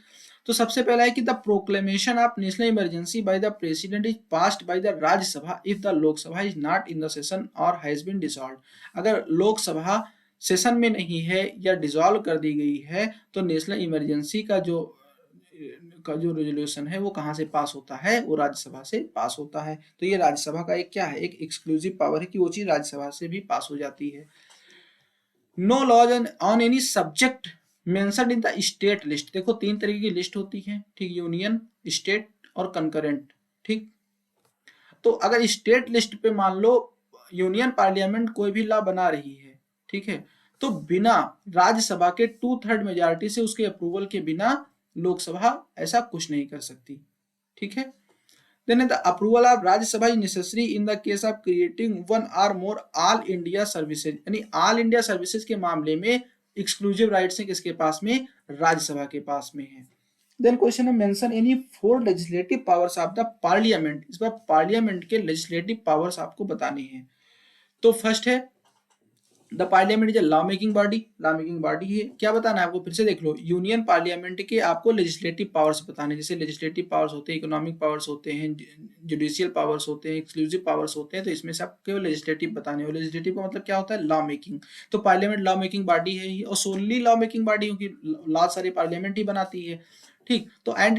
तो सबसे पहला है कि the proclamation of national emergency by the president is passed by the Rajya Sabha if the Lok Sabha is not in the session और हैज बीन डिसॉल्व्ड। अगर लोकसभा सेशन में नहीं है या डिसॉल्व कर दी गई है तो नेशनल इमरजेंसी का जो रेजोल्यूशन है वो कहाँ से पास होता है? वो राज्यसभा से पास होता है। तो ये राज्यसभा का एक क्या है? एक एक्सक्लूसिव पावर है कि वो चीज राज्यसभा से भी पास हो जाती है। No laws on any subject mentioned in the state list. देखो 3 तरीके की लिस्ट होती है, ठीक, यूनियन, स्टेट और कंकरेंट। ठीक, तो अगर स्टेट लिस्ट पे मान लो यूनियन पार्लियामेंट कोई भी लॉ बना रही है, ठीक है, तो बिना राज्यसभा के 2/3 मेजॉरिटी से, उसके अप्रूवल के बिना लोकसभा ऐसा कुछ नहीं कर सकती। ठीक है, then the approval of Rajya Sabha is necessary in the case of creating one or more all India services. यानी ऑल इंडिया सर्विसेज के मामले में एक्सक्लूसिव राइट्स है किसके पास में? राज्यसभा के पास में है। देन क्वेश्चन है mention any 4 legislative powers of the parliament. इस बार पार्लियामेंट के लेजिस्लेटिव पावर्स आपको बताने हैं। तो फर्स्ट है the parliament is law making body. Law making body है, क्या बताना है आपको? फिर से देख लो, यूनियन पार्लियामेंट के आपको लेजिस्लेटिव पावर्स बताने, जैसे लेजिस्लेटिव पावर्स होते हैं, इकोनॉमिक पावर्स होते हैं, जुडिशियल पावर्स होते हैं, एक्सक्लूसिव पावर्स होते हैं। तो इसमें से आपको लेजिस्लेटिव बताने हो। लेजिस्लेटिव का मतलब क्या होता है? Law making. तो पार्लियामेंट लॉ मेकिंग बॉडी है ही, और सोनली लॉ मेकिंग बॉडी क्योंकि लॉ सारी पार्लियामेंट ही बनाती है। ठीक, तो and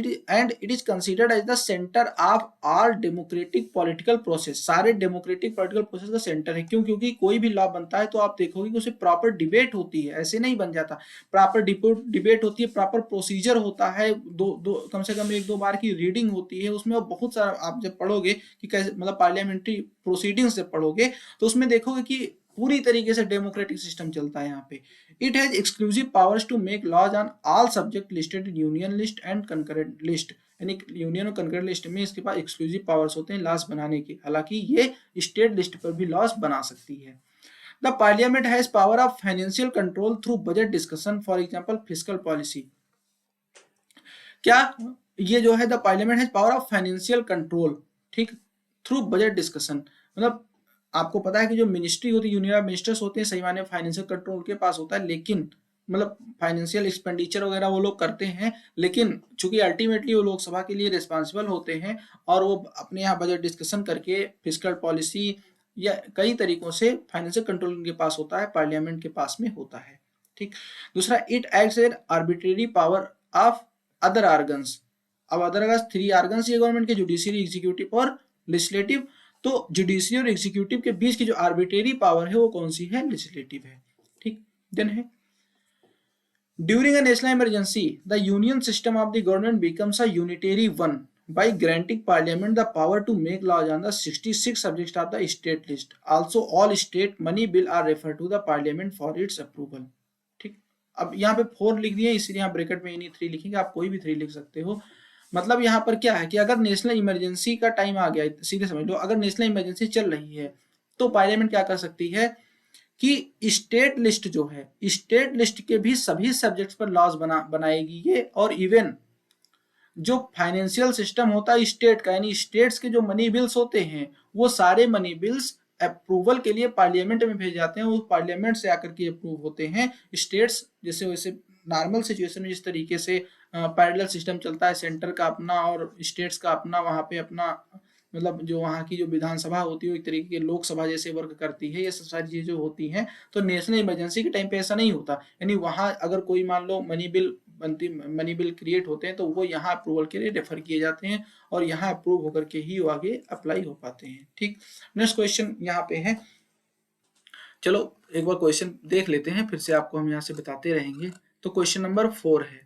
it is considered as the centre of all democratic political process. सारे डेमोक्रेटिक पॉलिटिकल प्रोसेस का सेंटर है। क्यों? क्योंकि कोई भी लॉ बनता है तो आप देखोगे कि उसे प्रॉपर डिबेट होती है, ऐसे नहीं बन जाता। प्रॉपर डिबेट होती है, प्रॉपर प्रोसीजर होता है, दो कम से कम 1-2 बार की रीडिंग होती है उसमें। और बहुत सारा आप जब पढ़ोगे कि कैसे, मतलब पार्लियामेंट्री प्रोसीडिंग्स जब पढ़ोगे तो उसमें देखोगे कि पूरी तरीके से डेमोक्रेटिक सिस्टम चलता है यहाँ पे। It has exclusive powers to make laws on all subject listed in union list and concurrent list. यानी यूनियन और कंकरेंट लिस्ट में इसके पास एक्सक्लूसिव पावर्स होते हैं लॉज बनाने के। हालांकि ये स्टेट लिस्ट पर भी लॉज बना सकती है। The parliament has power of financial control through budget discussion, for example fiscal policy. क्या ये जो है the parliament has power of financial control, ठीक, थ्रू बजट डिस्कशन। मतलब आपको पता है कि जो मिनिस्ट्री होती है, यूनियन ऑफ मिनिस्टर्स होते हैं, सही माने फाइनेंशियल कंट्रोल उनके पास होता है, लेकिन मतलब फाइनेंशियल एक्सपेंडिचर वगैरह वो लोग करते हैं, लेकिन चूंकि अल्टीमेटली वो लोकसभा के लिए रिस्पॉन्सिबल होते हैं और वो अपने यहाँ बजट डिस्कशन करके फिस्कल पॉलिसी या कई तरीकों से फाइनेंशियल कंट्रोल उनके पास होता है, पार्लियामेंट के पास में होता है। ठीक, दूसरा, it acts an arbitrary power of other organs. अब अदर 3 ऑर्गन्स ये गवर्नमेंट के, जुडिशियरी, एग्जीक्यूटिव और लेजिस्लेटिव। तो जुडिशियरी और एग्जीक्यूटिव के बीच की जो आर्बिट्रेरी पावर है वो कौन सी है? लेजिस्लेटिव है। ठीक, देन है during a national emergency the union system of the government becomes a unitary one by granting parliament the power to make laws on the 66 subjects of the state list. Also all state money bill are referred to the parliament for its approval. ठीक, अब यहाँ पे 4 लिख दिए, इसलिए यहाँ bracket में इन्हीं 3 लिखेंगे, आप कोई भी 3 लिख सकते हो। मतलब यहाँ पर क्या है कि अगर नेशनल इमरजेंसी का टाइम आ गया, सीधे समझ लो, अगर नेशनल इमरजेंसी चल रही है तो पार्लियामेंट क्या कर सकती है कि स्टेट लिस्ट जो है, स्टेट लिस्ट के भी सभी सब्जेक्ट्स पर लॉज बनाएगी ये। और इवन जो फाइनेंशियल सिस्टम होता है स्टेट का, यानी स्टेट्स के जो मनी बिल्स होते हैं, वो सारे मनी बिल्स अप्रूवल के लिए पार्लियामेंट में भेज जाते हैं, वो पार्लियामेंट से आकर के अप्रूव होते हैं। स्टेट्स जैसे वैसे नॉर्मल सिचुएशन में जिस तरीके से पैरेलल सिस्टम चलता है, सेंटर का अपना और स्टेट्स का अपना, वहां पे अपना, मतलब जो वहाँ की जो विधानसभा होती है एक तरीके की लोकसभा जैसे वर्क करती है, ये सब सारी चीजें होती हैं। तो नेशनल इमरजेंसी के टाइम पे ऐसा नहीं होता। यानी वहां अगर कोई मान लो मनी बिल क्रिएट होते हैं तो वो यहाँ अप्रूवल के लिए रेफर किए जाते हैं और यहाँ अप्रूव होकर के ही वो आगे अप्लाई हो पाते हैं। ठीक, नेक्स्ट क्वेश्चन यहाँ पे है, चलो एक बार क्वेश्चन देख लेते हैं, फिर से आपको हम यहाँ से बताते रहेंगे। तो क्वेश्चन नंबर 4 है,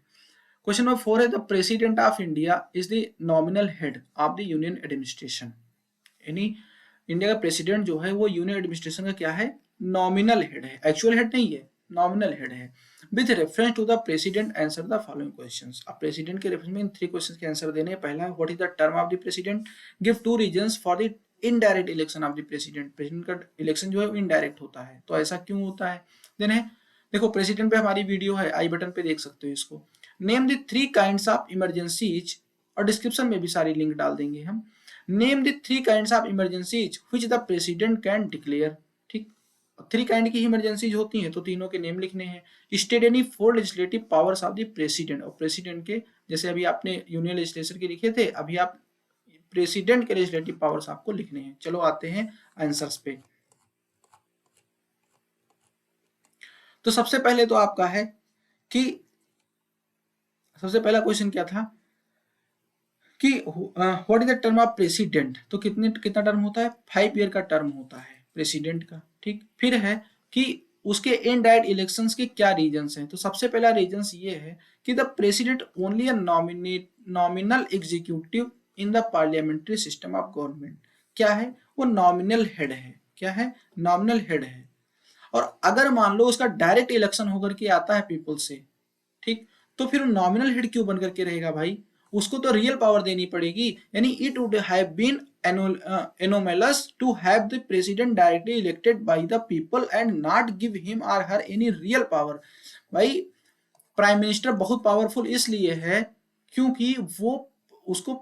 क्वेश्चन नंबर 4 है the president of India is the nominal head of the union administration. यानी इंडिया का प्रेसिडेंट जो है वो यूनियन एडमिनिस्ट्रेशन का क्या है? नॉमिनल हेड है, एक्चुअल हेड नहीं है, नॉमिनल हेड है। With reference to the president answer the following questions. अब प्रेसिडेंट के रेफरेंस में इन 3 क्वेश्चंस के आंसर देने हैं। पहला, what is the term of the president, give 2 reasons for the indirect election of the president. President का इलेक्शन जो है वो इनडायरेक्ट होता है, तो ऐसा क्यों होता है। देन है, देखो प्रेसिडेंट पे हमारी वीडियो है, आई बटन पे देख सकते हो इसको। Name the 3 kinds of emergencies, और डिस्क्रिप्शन में भी सारी लिंक डाल देंगे हम। Name the 3 kinds of emergencies which the president can declare. ठीक, 3 काइंड की इमरजेंसीज होती हैं, तो तीनों के नेम लिखने हैं। State any 4 legislative powers of the president, और प्रेसिडेंट के, जैसे अभी आपने यूनियन लेजिस्लेचर के लिखे थे, अभी आप प्रेसिडेंट के लेजिस्लेटिव पावर्स आपको लिखने हैं। चलो आते हैं आंसर्स पे। तो सबसे पहले तो आपका है कि सबसे पहला क्वेश्चन क्या था कि what is the term of president, तो कितना टर्म होता है, 5 ईयर का टर्म होता है प्रेसिडेंट का। ठीक, फिर है कि उसके इनडायरेक्ट इलेक्शंस के क्या रीजंस हैं। तो सबसे पहला रीजंस ये है कि the president only a nominal executive in the parliamentary system of government. क्या है वो, नॉमिनल हेड है। क्या है, नॉमिनल हेड है। और अगर मान लो उसका डायरेक्ट इलेक्शन होकर के आता है पीपल से, ठीक, तो फिर नॉमिनल हेड क्यों बन करके रहेगा भाई, उसको तो रियल पावर देनी पड़ेगी। यानी it would have been anomalous to have the president directly elected by the people and not give him or her any real power। भाई प्राइम मिनिस्टर बहुत पावरफुल इसलिए है क्योंकि वो उसको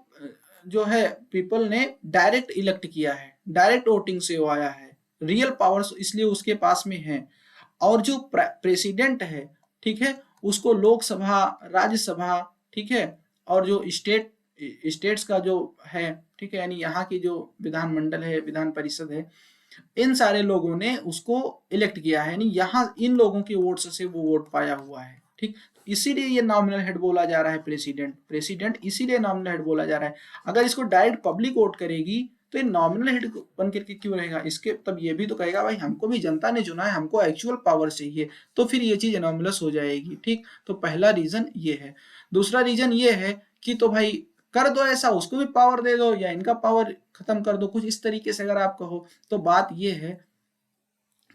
जो है पीपल ने डायरेक्ट इलेक्ट किया है, डायरेक्ट वोटिंग से वो आया है, रियल पावर्स इसलिए उसके पास में है। और जो प्रेसिडेंट है, ठीक है, उसको लोकसभा, राज्यसभा, ठीक है, और जो स्टेट्स का जो है, ठीक है, यानी यहाँ की जो विधानमंडल है, विधान परिषद है, इन सारे लोगों ने उसको इलेक्ट किया है, यानी यहाँ इन लोगों के वोट्स से वो वोट पाया हुआ है। ठीक, इसीलिए ये नॉमिनल हेड बोला जा रहा है प्रेसिडेंट इसीलिए नॉमिनल हेड बोला जा रहा है। अगर इसको डायरेक्ट पब्लिक वोट करेगी तो ये नॉमिनल हेड बन करके क्यों रहेगा, इसके तब ये भी तो कहेगा भाई हमको भी जनता ने चुना है, हमको एक्चुअल पावर चाहिए, तो फिर ये चीज एनॉमलस हो जाएगी। ठीक, तो पहला रीजन ये है। दूसरा रीजन ये है कि तो भाई कर दो ऐसा, उसको भी पावर दे दो या इनका पावर खत्म कर दो, कुछ इस तरीके से अगर आप कहो तो बात ये है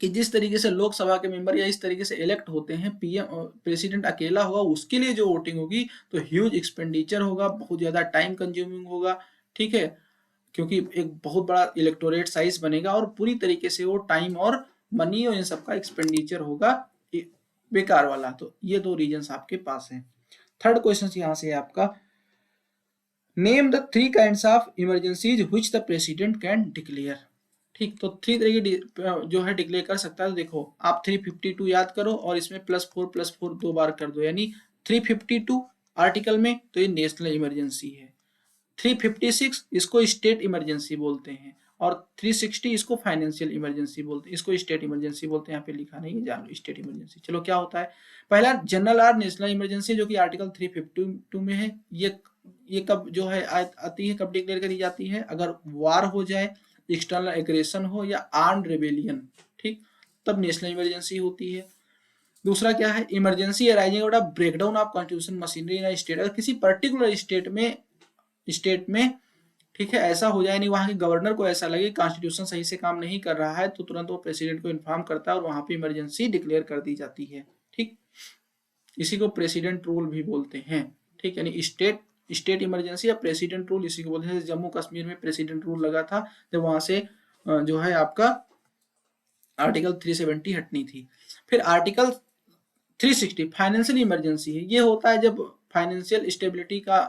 कि जिस तरीके से लोकसभा के मेंबर या इस तरीके से इलेक्ट होते हैं, पीएम प्रेसिडेंट अकेला होगा, उसके लिए जो वोटिंग होगी तो ह्यूज एक्सपेंडिचर होगा, बहुत ज्यादा टाइम कंज्यूमिंग होगा। ठीक है, क्योंकि एक बहुत बड़ा इलेक्टोरेट साइज बनेगा और पूरी तरीके से वो टाइम और मनी और इन सबका एक्सपेंडिचर होगा बेकार वाला। तो ये 2 रीजंस आपके पास हैं। थर्ड क्वेश्चन यहाँ से आपका, name the 3 kinds of emergencies which the president can declare. ठीक, तो 3 तरह की जो है डिक्लेयर कर सकता है। तो देखो आप 352 याद करो और इसमें +4 2 बार कर दो, यानी 352 आर्टिकल में तो ये नेशनल इमरजेंसी है। 356 इसको स्टेट इमरजेंसी बोलते हैं और 360 इसको फाइनेंशियल इमरजेंसी बोलते हैं, इसको स्टेट इमरजेंसी बोलते हैं। यहाँ पे लिखा नहीं है, जान लो स्टेट इमरजेंसी। चलो क्या होता है, पहला जनरल और नेशनल इमरजेंसी जो कि आर्टिकल 352 में है। ये कब जो है आती है, कब डिक्लेयर करी जाती है, अगर वार हो जाए, एक्सटर्नल एग्रेशन हो या आर्म्ड रेबेलियन, ठीक, तब नेशनल इमरजेंसी होती है। दूसरा क्या है, emergency arising out of breakdown of constitution machinery in state. अगर किसी पर्टिकुलर स्टेट में ठीक है ऐसा हो जाए, नहीं वहां के गवर्नर को ऐसा लगे कॉन्स्टिट्यूशन सही से काम नहीं कर रहा है, तो तुरंत वो प्रेसिडेंट को इन्फॉर्म करता है और वहां पे इमरजेंसी डिक्लेयर कर दी जाती है। ठीक, इसी को प्रेसिडेंट रूल भी बोलते हैं। ठीक, यानी स्टेट इमरजेंसी या प्रेसिडेंट रूल इसी को बोलते हैं। जम्मू कश्मीर में प्रेसिडेंट रूल लगा था जब वहां से जो है आपका आर्टिकल 370 हटनी थी। फिर आर्टिकल 360 फाइनेंशियल इमरजेंसी है। ये होता है जब फाइनेंशियल स्टेबिलिटी का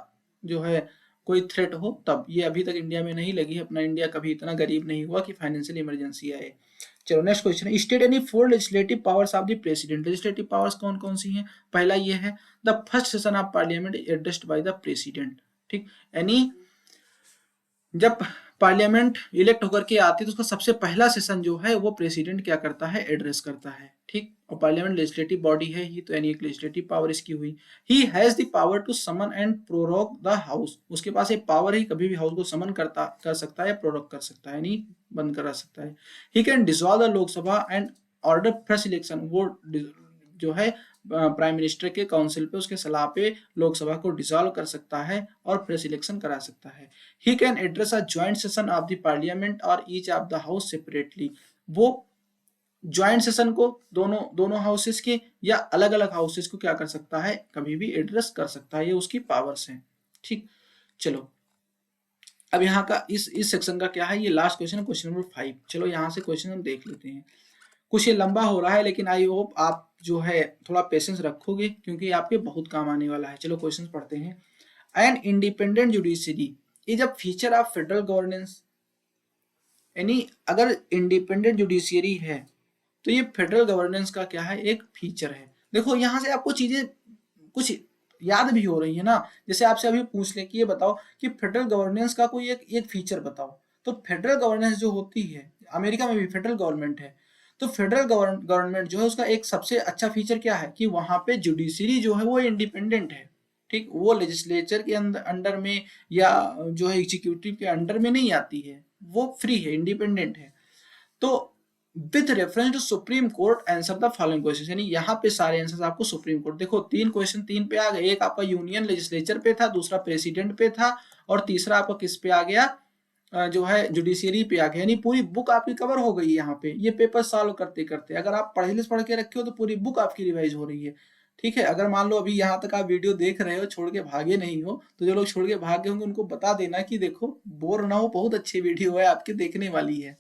जो है कोई थ्रेट हो तब। ये अभी तक इंडिया में नहीं लगी है, अपना इंडिया कभी इतना गरीब नहीं हुआ कि फाइनेंशियल इमरजेंसी आए। चलो नेक्स्ट क्वेश्चन है, state any 4 legislative powers of the president. Legislative powers कौन कौन सी हैं, पहला ये है the first session of parliament addressed by the president. ठीक, यानी जब पार्लियामेंट इलेक्ट होकर के आती है तो उसका सबसे पहला सेशन जो है वो प्रेसिडेंट क्या करता है, एड्रेस करता है। ठीक, और पार्लियामेंट लेजिस्लेटिव बॉडी है ही, तो यानी एक लेजिस्लेटिव पावर इसकी हुई। He has the power to summon and prorogue the house. उसके पास एक पावर है, कभी भी हाउस को समन कर सकता है या प्रोरोग कर सकता है, यानी बंद करा सकता है। He can dissolve the Lok Sabha and order fresh election. वो जो है प्राइम मिनिस्टर के काउंसिल पे, उसके सलाह पे लोकसभा को डिसॉल्व कर सकता है और फ्रेश इलेक्शन करा सकता है। He can address a joint session of the parliament और each of the house separately. वो ज्वाइंट सेशन को दोनों हाउसेस के या अलग अलग हाउसेस को क्या कर सकता है, कभी भी एड्रेस कर सकता है, ये उसकी पावर्स हैं। ठीक, चलो अब यहाँ का इस सेक्शन का क्या है, ये लास्ट क्वेश्चन है, क्वेश्चन नंबर 5। चलो यहाँ से क्वेश्चन हम देख लेते हैं। कुछ ये लंबा हो रहा है लेकिन आई होप आप जो है थोड़ा पेशेंस रखोगे क्योंकि आपके बहुत काम आने वाला है। चलो क्वेश्चन पढ़ते हैं। An independent judiciary is a feature of federal governance, यानी अगर इंडिपेंडेंट जुडिशियरी है तो ये फेडरल गवर्नेंस का क्या है, एक फीचर है। देखो यहाँ से आपको चीजें कुछ याद भी हो रही है ना, जैसे आपसे अभी पूछ ले कि ये बताओ कि फेडरल गवर्नेंस का कोई एक फीचर बताओ। तो फेडरल गवर्नेंस जो होती है, अमेरिका में भी फेडरल गवर्नमेंट है, तो फेडरल गवर्नमेंट जो है उसका एक सबसे अच्छा फीचर क्या है कि वहां पे जुडिशरी जो है वो इंडिपेंडेंट है। ठीक, वो लेजिस्लेचर के अंडर में या जो है एग्जीक्यूटिव के अंडर में नहीं आती है, वो फ्री है, इंडिपेंडेंट है। तो with reference to Supreme Court answer the following question, यानी यहाँ पे सारे आंसर आपको सुप्रीम कोर्ट। देखो तीन क्वेश्चन तीन पे आ गए, एक आपका यूनियन लेजिस्लेचर पे था, दूसरा प्रेसिडेंट पे था, और तीसरा आपका किस पे आ गया, जो है जुडिशियरी पे आ गया। यानी पूरी बुक आपकी कवर हो गई यहाँ पे, ये पेपर सॉल्व करते करते। अगर आप पढ़ के रखे हो तो पूरी बुक आपकी रिवाइज हो रही है। ठीक है, अगर मान लो अभी यहाँ तक आप वीडियो देख रहे हो, छोड़ के भागे नहीं हो, तो जो लोग छोड़ के भागे होंगे उनको बता देना कि देखो बोर ना हो, बहुत अच्छी वीडियो है आपकी, देखने वाली है।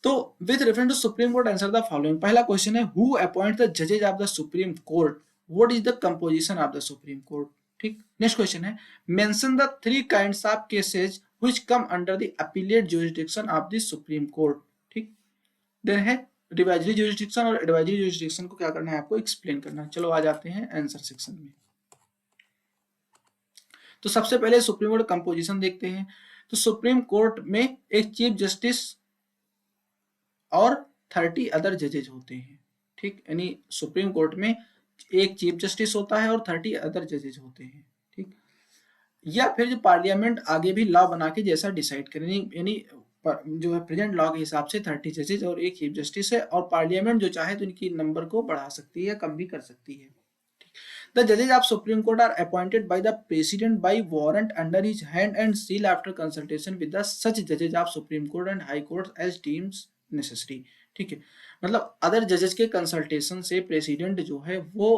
तो with reference to Supreme Court answer the following. पहला क्वेश्चन है हु अपॉइंट द जजेज of the Supreme Court, what is the composition of the Supreme Court. ठीक, नेक्स्ट क्वेश्चन है mention the three kinds of cases which come under the appellate jurisdiction of the Supreme Court. ठीक, then है revisory jurisdiction और advisory jurisdiction को क्या करना है, आपको एक्सप्लेन करना है। चलो आ जाते हैं आंसर सेक्शन में। तो सबसे पहले सुप्रीम कोर्ट कंपोजिशन देखते हैं। तो सुप्रीम कोर्ट में एक चीफ जस्टिस और 30 अदर जजेज होते हैं। ठीक, यानी सुप्रीम कोर्ट में एक चीफ जस्टिस होता है और 30 अदर जजेज होते हैं। ठीक, या फिर जो पार्लियामेंट आगे भी लॉ बना के जैसा डिसाइड करें, यानी जो है प्रेजेंट लॉ के हिसाब से 30 जजेज और एक चीफ जस्टिस है, और पार्लियामेंट जो चाहे तो इनकी नंबर को बढ़ा सकती है, कम भी कर सकती है। The judges of Supreme Court are appointed by the President by warrant under his hand and seal after consultation with the such judges of Supreme Court and High Court as deems necessary। ठीक है, मतलब other जजेस के consultation से president जो है वो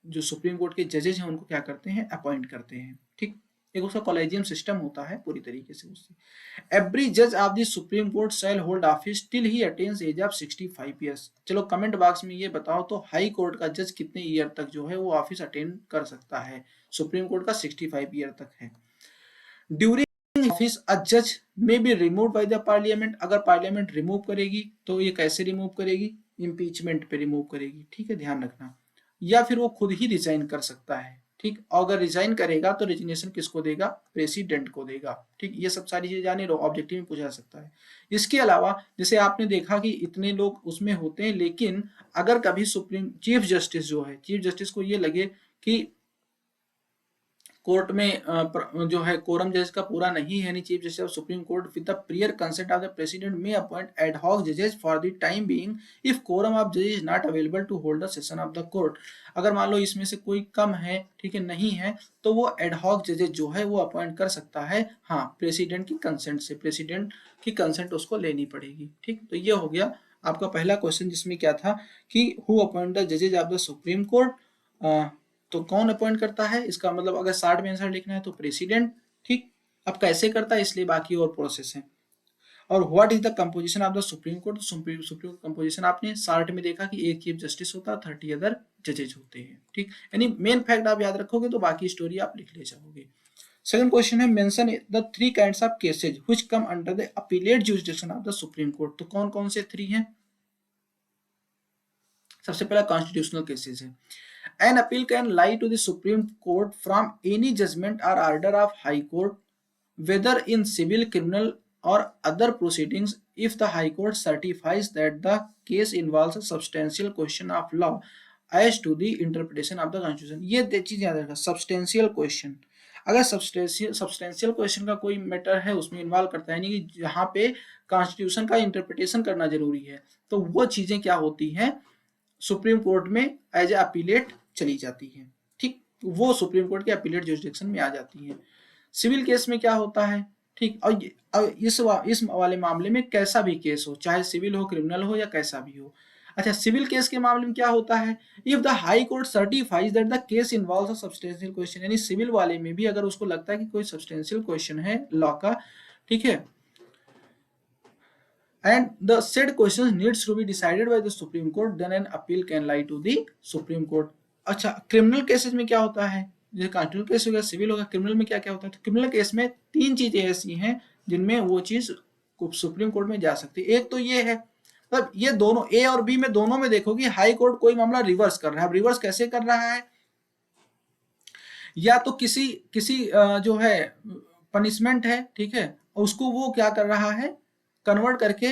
जो सुप्रीम कोर्ट के जजेस हैं उनको क्या करते हैं, अपॉइंट करते हैं। ठीक, एक उसका कॉलेजियम सिस्टम होता है पूरी तरीके से उससे। एवरी जज of the Supreme Court shall hold office till he attains age of 65 years. चलो कमेंट बॉक्स में ये बताओ तो हाई कोर्ट का जज कितने ईयर तक जो है वो ऑफिस अटेंड कर सकता है, सुप्रीम कोर्ट का 65 ईयर तक है। ड्यूरिंग ऑफिस अ जज may be remove by the parliament, अगर पार्लियामेंट रिमूव करेगी तो ये कैसे रिमूव करेगी, इम्पीचमेंट पे रिमूव करेगी। ठीक है, ध्यान रखना, या फिर वो खुद ही रिजाइन कर सकता है। ठीक, अगर रिजाइन करेगा तो रेजिग्नेशन किसको देगा, प्रेसिडेंट को देगा। ठीक, ये सब सारी चीजें जाने लो, ऑब्जेक्टिव में पूछा जा सकता है। इसके अलावा जैसे आपने देखा कि इतने लोग उसमें होते हैं, लेकिन अगर कभी सुप्रीम चीफ जस्टिस जो है, चीफ जस्टिस को ये लगे कि कोर्ट में जो है कोरम जजेस का पूरा नहीं है, यानी chief justice of supreme court with the prior consent of the president may appoint ad hoc जजेस for the time being if quorum of जजेस is not available to hold the session of the court. अगर मान लो इसमें से कोई कम है, ठीक है, नहीं है, तो वो एड हॉक जजेस जो है वो अपॉइंट कर सकता है, हाँ, प्रेसिडेंट की कंसेंट से, प्रेसिडेंट की कंसेंट उसको लेनी पड़ेगी। ठीक, तो ये हो गया आपका पहला क्वेश्चन, जिसमें क्या था कि हु अपॉइंट द जजेस ऑफ द सुप्रीम कोर्ट। तो कौन अपॉइंट करता है, इसका मतलब अगर शार्ट में आंसर लिखना है तो प्रेसिडेंट। ठीक, अब कैसे करता है इसलिए बाकी और प्रोसेस है। और what is the composition of the Supreme court, supreme composition आपने शार्ट में देखा कि एक चीफ जस्टिस होता है, 30 अदर जजेज होते हैं। ठीक, यानी मेन फैक्ट आप याद रखोगे तो बाकी स्टोरी आप लिख ले जाओगे। सेकंड क्वेश्चन है mention the three kinds of cases which come under the appellate jurisdiction of the Supreme Court. तो कौन कौन से थ्री हैं, सबसे पहला कॉन्स्टिट्यूशनल केसेस है। An appeal can lie to the Supreme Court from any judgment or order of High Court, whether in civil, criminal, or other proceedings, if the High Court certifies that the case involves a substantial question of law as to the interpretation of the Constitution। ये चीज याद रखना, substantial question। अगर substantial question का कोई matter है उसमें involve करता है, यानी कि जहाँ पे कॉन्स्टिट्यूशन का इंटरप्रिटेशन करना जरूरी है, तो वो चीजें क्या होती हैं, सुप्रीम कोर्ट में एज ए अपीलेट चली जाती है। ठीक, वो सुप्रीम कोर्ट के अपीलेट जुरिसडिक्शन में आ जाती है। सिविल केस में क्या होता है, ठीक। और इस वाले मामले में कैसा भी केस हो, चाहे सिविल हो, क्रिमिनल हो या कैसा भी हो। अच्छा, सिविल केस के मामले में क्या होता है, if the High court certifies that the case involves a substantial question, यानी सिविल वाले में भी अगर उसको लगता है कि कोई सब्सटेंशियल क्वेश्चन है लॉ का, ठीक है, and the said question needs to be decided by the Supreme Court, then an appeal can lie to the Supreme Court. अच्छा, क्रिमिनल केसेस में क्या होता है, जैसे कॉन्स्टिट्यूशनल केस हो गया, सिविल होगा, क्रिमिनल में क्या क्या होता है, तो क्रिमिनल केस में तीन चीजें ऐसी हैं जिनमें वो चीज सुप्रीम कोर्ट में जा सकती है। एक तो ये है, मतलब ये दोनों ए और बी में दोनों में देखोगे हाई कोर्ट कोई मामला रिवर्स कर रहा है। अब रिवर्स कैसे कर रहा है, या तो किसी किसी जो है पनिशमेंट है, ठीक है, उसको वो क्या कर रहा है, कन्वर्ट करके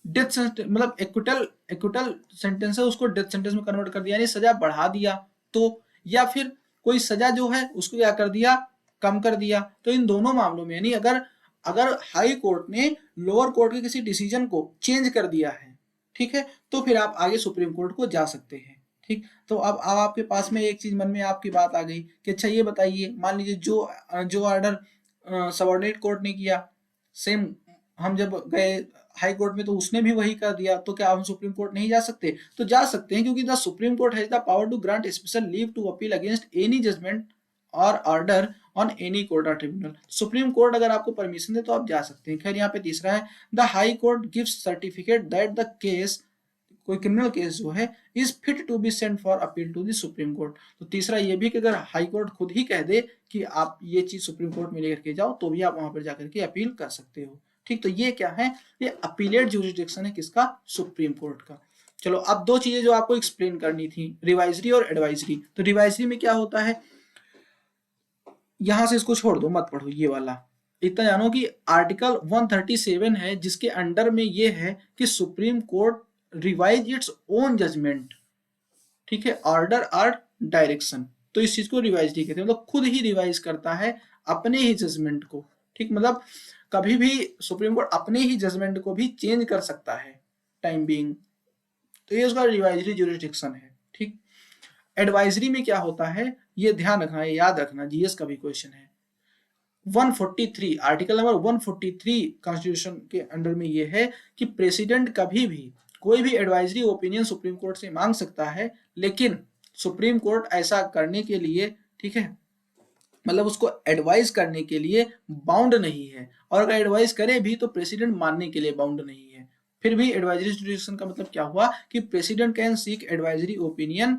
डेथ सेंटेंस, मतलब एक्विटल सेंटेंस है उसको डेथ सेंटेंस में कन्वर्ट कर दिया, यानी सजा बढ़ा दिया। तो या फिर कोई सजा जो है उसको क्या कर दिया, कम कर दिया। तो इन दोनों मामलों में यानी अगर अगर हाई कोर्ट ने लोअर कोर्ट के किसी डिसीजन को चेंज कर दिया है, ठीक है, तो फिर आप आगे सुप्रीम कोर्ट को जा सकते हैं। ठीक, तो अब आपके पास में एक चीज मन में आपकी बात आ गई कि अच्छा ये बताइए, मान लीजिए जो ऑर्डर सबऑर्डिनेट कोर्ट ने किया, सेम हम जब गए हाई कोर्ट में तो उसने भी वही कर दिया, तो क्या हम सुप्रीम कोर्ट नहीं जा सकते? तो जा सकते हैं, क्योंकि the Supreme Court has the power to grant special leave to appeal against any judgment or order on any court or tribunal. Supreme Court अगर आपको परमिशन दे तो आप जा सकते हैं। खैर यहाँ पे तीसरा है, the High Court gives certificate that the case, कोई क्रिमिनल केस जो है, is fit to be sent for appeal to the Supreme Court. तो तीसरा ये भी कि अगर हाई कोर्ट खुद ही कह दे कि आप ये चीज सुप्रीम कोर्ट में लेकर के जाओ, तो भी आप वहां पर जाकर के अपील कर सकते हो। ठीक, तो ये क्या है, ये अपीलेट ज्यूरिसडिक्शन है किसका, सुप्रीम कोर्ट का। चलो, अब दो चीजें जो आपको एक्सप्लेन करनी थी, रिवाइजरी और एडवाइजरी। तो रिवाइजरी में क्या होता है, यहां से इसको छोड़ दो, मत पढ़ो ये वाला, इतना जानो कि आर्टिकल 137 है जिसके अंडर में ये है कि Supreme Court revise its own judgment, ठीक है, ऑर्डर और डायरेक्शन। तो इस चीज को रिवाइजरी कहते हैं, मतलब खुद ही रिवाइज करता है अपने ही जजमेंट को। ठीक, मतलब कभी भी सुप्रीम कोर्ट अपने ही जजमेंट को भी चेंज कर सकता है टाइम बीइंग। तो ये उसका रिवाइजरी ज्यूरिसडिक्शन है। ठीक, एडवाइजरी में क्या होता है, ये ध्यान रखना, ये याद रखना, जीएस का भी क्वेश्चन है। 143 आर्टिकल नंबर 143 कॉन्स्टिट्यूशन के अंडर में ये है कि प्रेसिडेंट कभी भी कोई भी एडवाइजरी ओपिनियन सुप्रीम कोर्ट से मांग सकता है, लेकिन सुप्रीम कोर्ट ऐसा करने के लिए, ठीक है, मतलब उसको एडवाइज करने के लिए बाउंड नहीं है, और अगर एडवाइज करे भी तो प्रेसिडेंट मानने के लिए बाउंड नहीं है। फिर भी एडवाइजरी जुरिडिक्शन का मतलब क्या हुआ कि president can seek advisory opinion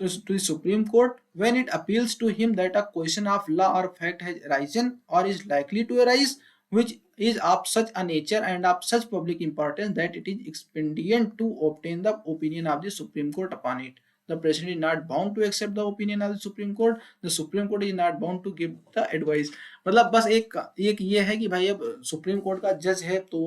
to the Supreme Court when it appeals to him that a question of law or fact has arisen or is likely to arise, which is of such a nature and of such public importance that it is expedient to obtain the opinion of the Supreme Court upon it. The President is not bound to accept the opinion of the Supreme Court. The Supreme Court is not bound to give the advice. मतलब बस एक ये है कि भाई अब supreme court का जज है तो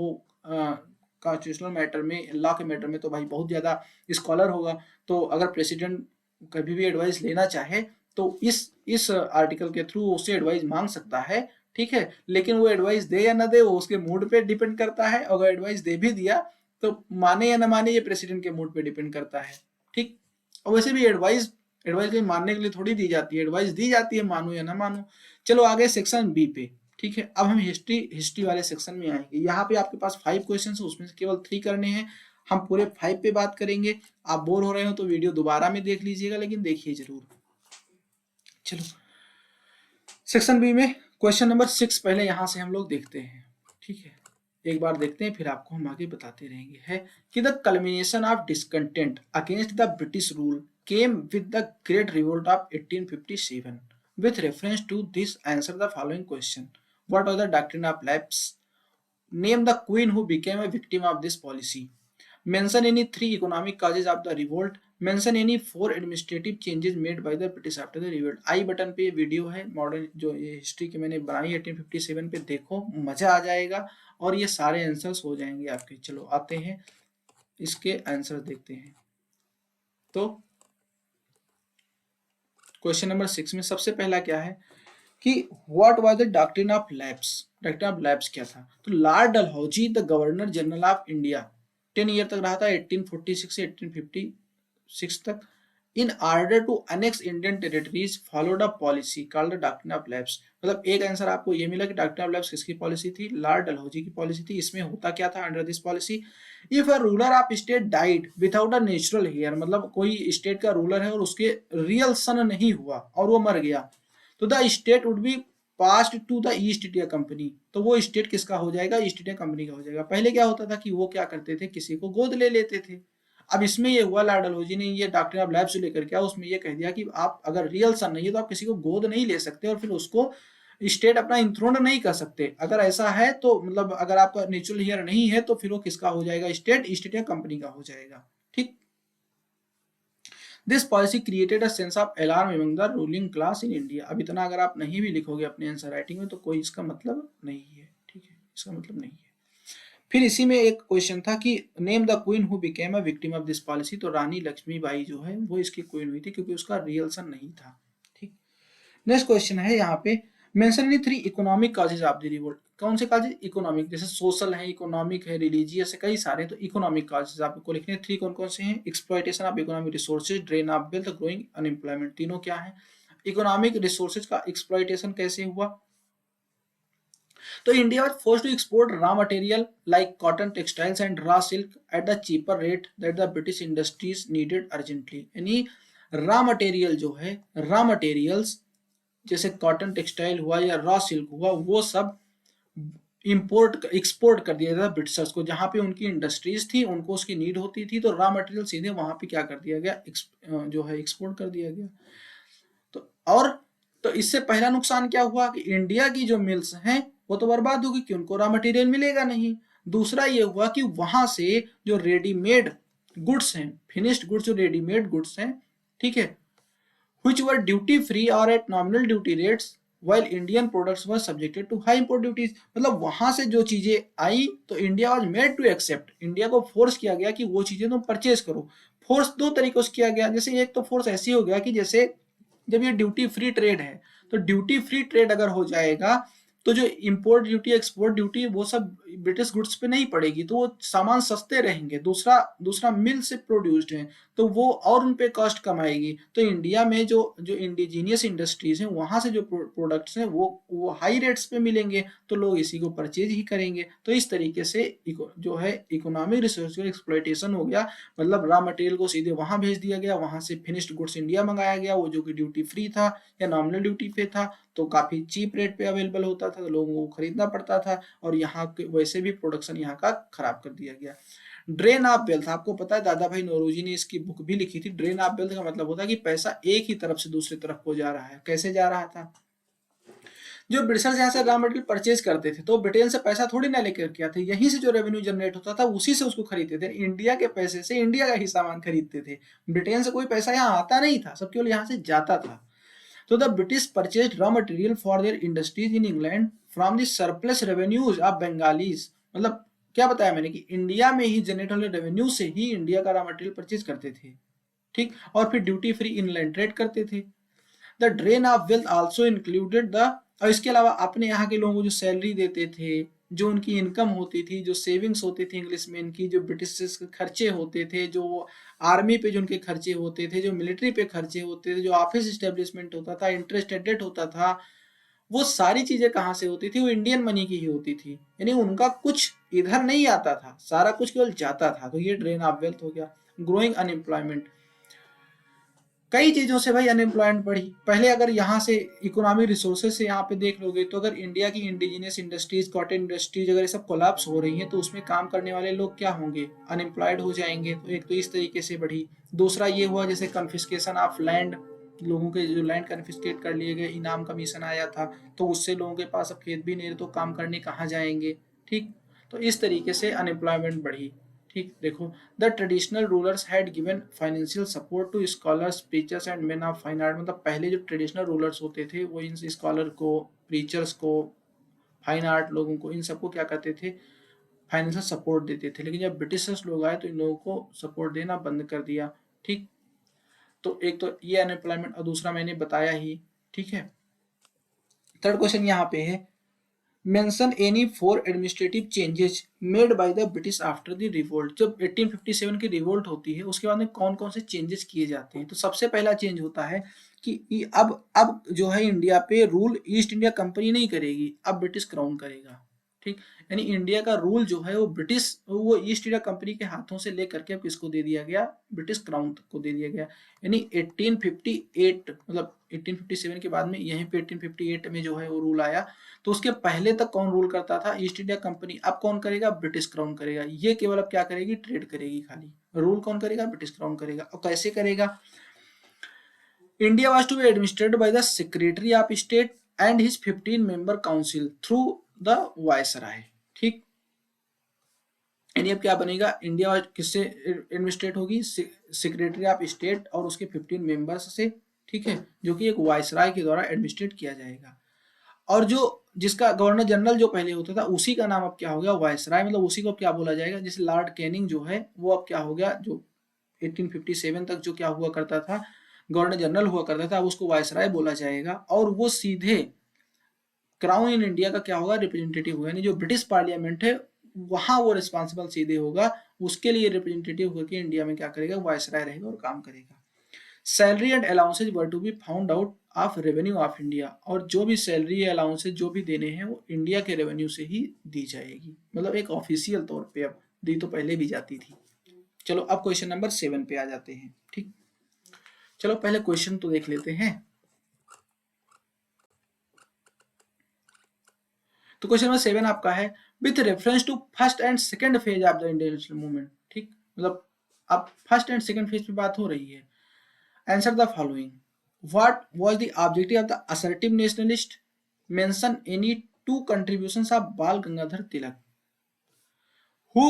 कॉन्स्टिट्यूशनल मैटर में, लॉ के मैटर में तो भाई बहुत ज्यादा स्कॉलर होगा। तो अगर प्रेसिडेंट कभी भी एडवाइस लेना चाहे तो इस आर्टिकल के थ्रू उससे एडवाइस मांग सकता है। ठीक है, लेकिन वो एडवाइस दे या ना दे वो उसके मूड पे डिपेंड करता है। अगर एडवाइस दे भी दिया तो माने या ना माने ये प्रेसिडेंट के मूड पे डिपेंड करता है। ठीक, और वैसे भी एडवाइस कहीं मानने के लिए थोड़ी दी जाती है, एडवाइस दी जाती है मानो या ना मानो। चलो आगे सेक्शन बी पे। ठीक है, अब हम हिस्ट्री वाले सेक्शन में आएंगे। यहाँ पे आपके पास 5 क्वेश्चन है, उसमें से केवल 3 करने हैं। हम पूरे 5 पे बात करेंगे। आप बोर हो रहे हो तो वीडियो दोबारा में देख लीजिएगा, लेकिन देखिए जरूर। चलो सेक्शन बी में क्वेश्चन नंबर 6 पहले यहां से हम लोग देखते हैं। ठीक है, एक बार देखते हैं फिर आपको हम आगे बताते रहेंगे। है कि the culmination of discontent against the British rule came with the great revolt of 1857। With reference to this, answer the following question. What was the doctrine of lapse? Name the queen who became a victim of this policy. Mention any 3 economic causes of the revolt. Mention any 4 administrative changes made by the British after the revolt. I button पे video है modern जो ये history की मैंने बनाई 1857 पे, देखो मजा आ जाएगा और ये सारे आंसर्स हो जाएंगे आपके। चलो आते हैं इसके आंसर देखते हैं। तो क्वेश्चन नंबर 6 में सबसे पहला क्या है कि what was the doctrine of lapse. Doctrine of lapse क्या था? तो Lord Dalhousie the governor general of India 10 year तक रहा था, 1846 से 1856 तक। In order to annex Indian territories followed a policy called the doctrine of lapse. मतलब एक आंसर आपको ये मिला कि डॉक्ट्रिन ऑफ लैप्स किसकी पॉलिसी थी, लॉर्ड डलहौजी की पॉलिसी थी। इसमें होता क्या था under this policy, if a ruler of state died without a natural heir, मतलब कोई स्टेट का रूलर है और उसके रियल सन नहीं हुआ और वो मर गया, तो the state would be passed to the East India Company. तो वो स्टेट किसका हो जाएगा, ईस्ट इंडिया कंपनी का हो जाएगा। पहले क्या होता था कि वो क्या करते थे, किसी को गोद ले लेते थे। अब इसमें ये हुआ, लॉर्ड डलहौजी ने ये डॉक्ट्रिन ऑफ लैप्स लेकर के उसमें ये कह दिया कि आप अगर रियल सन नहीं है तो आप किसी को गोद नहीं ले सकते और फिर उसको स्टेट अपना इंथ्रोन नहीं कर सकते। अगर ऐसा है तो मतलब अगर आपका नेचुरल हेयर नहीं है तो फिर वो किसका हो जाएगा, स्टेट ईस्ट इंडिया कंपनी का हो जाएगा। ठीक। This policy created a sense of alarm among the ruling class in India. अब इतना अगर आप नहीं भी लिखोगे अपने आंसर राइटिंग में तो कोई इसका मतलब नहीं है। ठीक है, इसका मतलब नहीं है। फिर इसी में एक क्वेश्चन था कि name the queen who became a victim of this policy. तो रानी लक्ष्मीबाई जो है वो इसकी क्वीन हुई थी क्योंकि उसका रियल सन नहीं था। ठीक। नेक्स्ट क्वेश्चन है यहाँ पे, mention any 3 economic causes of the revolt. कौन से कॉजेज, इकोनॉमिक, जैसे सोशल है, इकोनॉमिक है, रिलीजियस है, कई सारे। तो इकोनॉमिक कॉजेज आपको लिखने हैं 3। कौन कौन से हैं, exploitation of economic resources, drain of wealth, growing unemployment. तीनों क्या है, इकोनॉमिक रिसोर्सेज का एक्सप्लॉइटेशन कैसे हुआ। तो India was forced to export raw material like cotton, textiles and raw silk at the cheaper rate that the British industries needed urgently। यानी raw material जो है, रॉ मटेरियल्स जैसे कॉटन टेक्सटाइल हुआ या रॉ सिल्क हुआ, वो सब import export कर दिया था ब्रिटिशर्स को। जहां पे उनकी इंडस्ट्रीज थी उनको उसकी नीड होती थी तो रॉ मटेरियल सीधे वहां पे क्या कर दिया गया, जो है एक्सपोर्ट कर दिया गया। तो और तो इससे पहला नुकसान क्या हुआ कि इंडिया की जो मिल्स हैं वो तो बर्बाद होगी कि उनको रॉ मटेरियल मिलेगा नहीं। दूसरा ये हुआ कि वहां से जो रेडीमेड गुड्स हैं, फिनिश्ड गुड्स, जो रेडीमेड गुड्स हैं, ठीक है, which were duty free or at nominal duty rates while Indian products were subjected to high import duties। मतलब वहां से जो चीजें आई तो India was made to accept, India को फोर्स किया गया कि वो चीजें तुम परचेज करो। फोर्स दो तरीकों से किया गया, जैसे एक तो फोर्स ऐसी हो गया कि जैसे जब ये ड्यूटी फ्री ट्रेड है तो ड्यूटी फ्री ट्रेड अगर हो जाएगा तो जो इंपोर्ट ड्यूटी, एक्सपोर्ट ड्यूटी, वो सब ब्रिटिश गुड्स पे नहीं पड़ेगी तो वो सामान सस्ते रहेंगे। दूसरा दूसरा मिल से प्रोड्यूस्ड है तो वो और उन पे कॉस्ट कम आएगी। तो इंडिया में जो जो इंडिजीनियस इंडस्ट्रीज हैं वहां से जो प्रोडक्ट्स हैं वो हाई रेट्स पे मिलेंगे तो लोग इसी को परचेज ही करेंगे। तो इस तरीके से जो है इकोनॉमिक रिसोर्स एक्सप्लॉइटेशन हो गया। मतलब रॉ मटेरियल को सीधे वहां भेज दिया गया, वहां से फिनिश्ड गुड्स इंडिया मंगाया गया, वो जो कि ड्यूटी फ्री था या नॉमिनल ड्यूटी पे था तो काफी चीप रेट पे अवेलेबल होता था तो लोगों को खरीदना पड़ता था और यहाँ के वैसे भी प्रोडक्शन यहाँ का खराब कर दिया गया। ड्रेन ऑफ वेल्थ, आपको पता है दादा भाई नौरोजी ने इसकी बुक भी लिखी थी। ड्रेन ऑफ वेल्थ का मतलब होता है कि पैसा एक ही तरफ से दूसरी तरफ को जा रहा है। कैसे जा रहा था, जो ब्रिटिशर्स यहाँ से रॉ मटेरियल परचेज करते थे तो ब्रिटेन से पैसा थोड़ी ना लेकर के आते, यहीं से जो रेवेन्यू जनरेट होता था उसी से उसको खरीदते थे। इंडिया के पैसे से इंडिया का ही सामान खरीदते थे, ब्रिटेन से कोई पैसा यहाँ आता नहीं था, सब केवल यहाँ से जाता था। तो the British purchase raw material for their industries in England from the surplus revenues of Bengalis. मतलब क्या बताया मैंने कि इंडिया में ही जनरेट होने रेवेन्यू से ही इंडिया का रॉ मटेरियल परचेज करते थे। ठीक, और फिर ड्यूटी फ्री इनलैंड ट्रेड करते थे। The drain of wealth also included the, और इसके अलावा अपने यहाँ के लोगों को जो सैलरी देते थे, जो उनकी इनकम होती थी, जो सेविंग्स होती थी इंग्लिश में इनकी, जो ब्रिटिश के खर्चे होते थे, जो आर्मी पे जो उनके खर्चे होते थे, जो मिलिट्री पे खर्चे होते थे, जो ऑफिस स्टेब्लिशमेंट होता था, इंटरेस्ट डेट होता था, वो सारी चीजें कहाँ से होती थी, वो इंडियन मनी की ही होती थी। यानी उनका कुछ इधर नहीं आता था, सारा कुछ केवल जाता था। तो ये ड्रेन ऑफ वेल्थ हो गया। ग्रोइंग अनएम्प्लॉयमेंट, कई चीजों से भाई अनएम्प्लॉयमेंट बढ़ी। पहले अगर यहाँ से इकोनॉमिक रिसोर्सेज से यहाँ पे देख लोगे तो अगर इंडिया की इंडिजिनियस इंडस्ट्रीज, कॉटन इंडस्ट्रीज अगर ये सब कोलैप्स हो रही हैं तो उसमें काम करने वाले लोग क्या होंगे, अनएम्प्लॉयड हो जाएंगे। तो एक तो इस तरीके से बढ़ी। दूसरा ये हुआ जैसे कन्फिस्केशन ऑफ लैंड, लोगों के जो लैंड कन्फिस्केट कर लिए गए, इनाम कमीशन आया था तो उससे लोगों के पास अब खेत भी नहीं रहे तो काम करने कहाँ जाएंगे। ठीक, तो इस तरीके से अनएम्प्लॉयमेंट बढ़ी। ठीक, देखो, the traditional rulers had given financial support to scholars, preachers and men of fine art. मतलब पहले जो ट्रेडिशनल रूलर्स होते थे वो इन स्कॉलर को, प्रीचर्स को, फाइन आर्ट लोगों को, इन सबको क्या करते थे, फाइनेंशियल सपोर्ट देते थे। लेकिन जब ब्रिटिशर्स लोग आए तो इन लोगों को सपोर्ट देना बंद कर दिया। ठीक, तो एक तो ये अनएम्प्लॉयमेंट और दूसरा मैंने बताया ही। ठीक है, थर्ड क्वेश्चन यहाँ पे है, mention any four administrative changes made by the British after the revolt. जब 1857 की रिवोल्ट होती है उसके बाद में कौन कौन से चेंजेस किए जाते हैं? तो सबसे पहला चेंज होता है कि अब जो है इंडिया पे रूल ईस्ट इंडिया कंपनी नहीं करेगी, अब ब्रिटिश क्राउन करेगा। ठीक, यानी इंडिया का रूल जो है वो ईस्ट इंडिया कंपनी के हाथों से लेकर के अब किसको दे दिया गया? ब्रिटिश क्राउन को दे दिया गया। यानी 1858 मतलब 1857 के बाद में यहीं पे 1858 में जो है वो रूल आया। तो उसके पहले तक कौन रूल करता था? East India company. अब कौन करेगा? ब्रिटिश क्राउन करेगा। ये केवल अब क्या करेगी? ट्रेड करेगी खाली। रूल कौन करेगा? ब्रिटिश क्राउन करेगा। और कैसे करेगा? India was to be administered by the secretary of state and his 15 member council through the viceroy. ठीक, यानी अब क्या बनेगा? इंडिया किससे एडमिनिस्ट्रेट होगी? सेक्रेटरी ऑफ स्टेट और उसके 15 मेंबर्स से। ठीक है, जो कि एक वायसराय के द्वारा एडमिनिस्ट्रेट किया जाएगा। और जो जिसका गवर्नर जनरल जो पहले होता था उसी का नाम अब क्या हो गया? वायसराय। मतलब उसी को क्या बोला जाएगा? जैसे लॉर्ड कैनिंग जो है वो अब क्या हो गया? जो 1857 तक जो क्या हुआ करता था, गवर्नर जनरल हुआ करता था, अब उसको वायसराय बोला जाएगा। और वो सीधे क्राउन इन इंडिया का क्या होगा? रिप्रेजेंटेटिव होगा। यानी जो ब्रिटिश पार्लियामेंट है वहां वो रिस्पॉन्सिबल सीधे होगा, उसके लिए रिप्रेजेंटेटिव होकर इंडिया में क्या करेगा? वायसराय रहेगा और काम करेगा। Salary and allowances were to be found out of revenue of India. और जो भी सैलरी अलाउंसेज जो भी देने हैं वो इंडिया के रेवेन्यू से ही दी जाएगी। मतलब एक ऑफिशियल तौर पे अब दी तो पहले भी जाती थी। चलो अब क्वेश्चन नंबर 7 पे आ जाते हैं। ठीक, चलो पहले क्वेश्चन तो देख लेते हैं। तो क्वेश्चन नंबर 7 आपका है with reference to first and second phase of the Indian national movement. ठीक, मतलब अब फर्स्ट एंड सेकंड फेज पे बात हो रही है। Answer the following. What was the objective of the assertive nationalist? Mention any two contributions of Bal Gangadhar Tilak. Who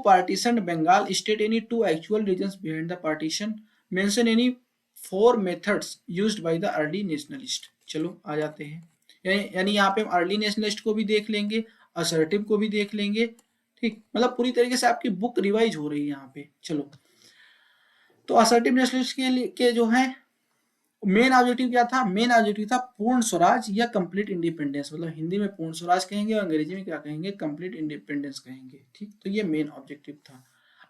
partitioned Bengal state? Any two actual reasons behind the partition? Mention any four methods used by the early nationalist. चलो आ जाते हैं। यानी यहाँ पे हम early nationalist को भी देख लेंगे, असर्टिव को भी देख लेंगे। ठीक, मतलब पूरी तरीके से आपकी बुक रिवाइज हो रही है यहाँ पे। चलो, तो असर्टिव नेशनलिस्ट के जो है मेन ऑब्जेक्टिव क्या था? मेन ऑब्जेक्टिव था पूर्ण स्वराज या कंप्लीट इंडिपेंडेंस। मतलब हिंदी में पूर्ण स्वराज कहेंगे और अंग्रेजी में क्या कहेंगे? कंप्लीट इंडिपेंडेंस कहेंगे। ठीक, तो ये मेन ऑब्जेक्टिव था।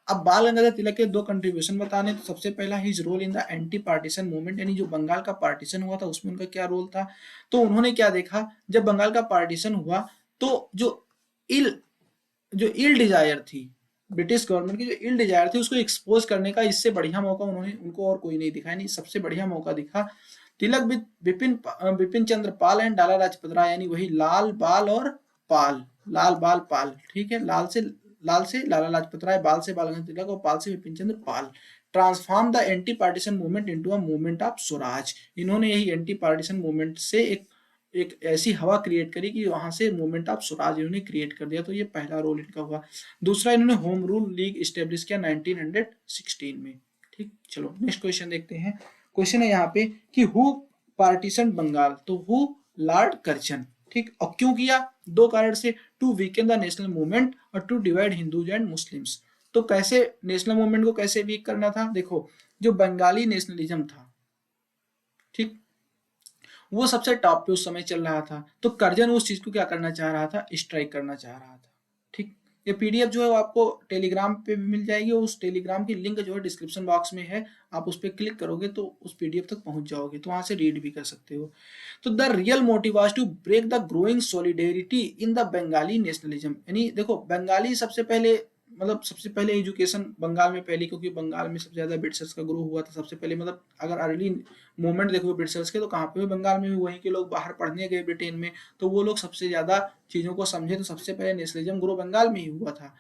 अब बाल गंगाधर तिलक के दो कंट्रीब्यूशन बताने। तो सबसे पहला his role in the anti partition movement, यानी जो बंगाल का पार्टीशन हुआ था उसमें उनका क्या रोल था? तो उन्होंने क्या देखा, जब बंगाल का पार्टीशन हुआ तो जो इल डिजायर थी ब्रिटिश गवर्नमेंट की, जो इल डिजायर थी उसको एक्सपोज करने का इससे बढ़िया मौका उनको और कोई नहीं दिखा। नहीं, सबसे बढ़िया मौका दिखा तिलक बिपिन चंद्र पाल एंड लाला लाजपत राय। यानी वही लाल बाल और पाल, लाल बाल पाल। ठीक है, लाल से लाला लाजपत राय, बाल से बाल गंगाधर तिलक और पाल से Bipin Chandra Pal. Transform the anti partition movement into a movement of Swaraj. इन्होंने यही एंटी पार्टीशन मूवमेंट से एक ऐसी हवा क्रिएट करी कि वहां से मूवमेंट ऑफ स्वराज इन्होंने क्रिएट कर दिया। तो ये पहला रोल इनका हुआ। दूसरा, इन्होंने होम रूल लीग स्टेब्लिश किया 1916 में। ठीक, चलो नेक्स्ट क्वेश्चन देखते हैं। क्वेश्चन है यहाँ पे कि हु पार्टीशन बंगाल? तो हु? Lord Curzon. ठीक, और क्यों किया? दो कारण से, to weaken the national movement और to divide Hindus and Muslims. तो कैसे नेशनल मूवमेंट को कैसे वीक करना था? देखो, जो बंगाली नेशनलिज्म था, ठीक, वो सबसे टॉप पे उस समय चल रहा था। तो कर्जन उस चीज को क्या करना चाह रहा था? स्ट्राइक करना चाह रहा था। ठीक, ये पीडीएफ जो है वो आपको टेलीग्राम पे भी मिल जाएगी। उस टेलीग्राम की लिंक जो है डिस्क्रिप्शन बॉक्स में है, आप उस पर क्लिक करोगे तो उस पीडीएफ तक पहुंच जाओगे, तो वहां से रीड भी कर सकते हो। तो the real motive was to break the growing solidarity in the Bengali nationalism. यानी देखो, बंगाली सबसे पहले एजुकेशन बंगाल में पहली, क्योंकि बंगाल में सबसे ज्यादा ब्रिटिशर्स का ग्रो हुआ था सबसे पहले। मतलब अगर अर्ली मूवमेंट देखो ब्रिटिशर्स के, तो कहाँ पे? बंगाल में भी। वहीं के लोग बाहर पढ़ने गए ब्रिटेन में, तो वो लोग सबसे ज्यादा चीजों को समझे। तो सबसे पहले नेशनलिज्म ग्रो बंगाल में ही हुआ था।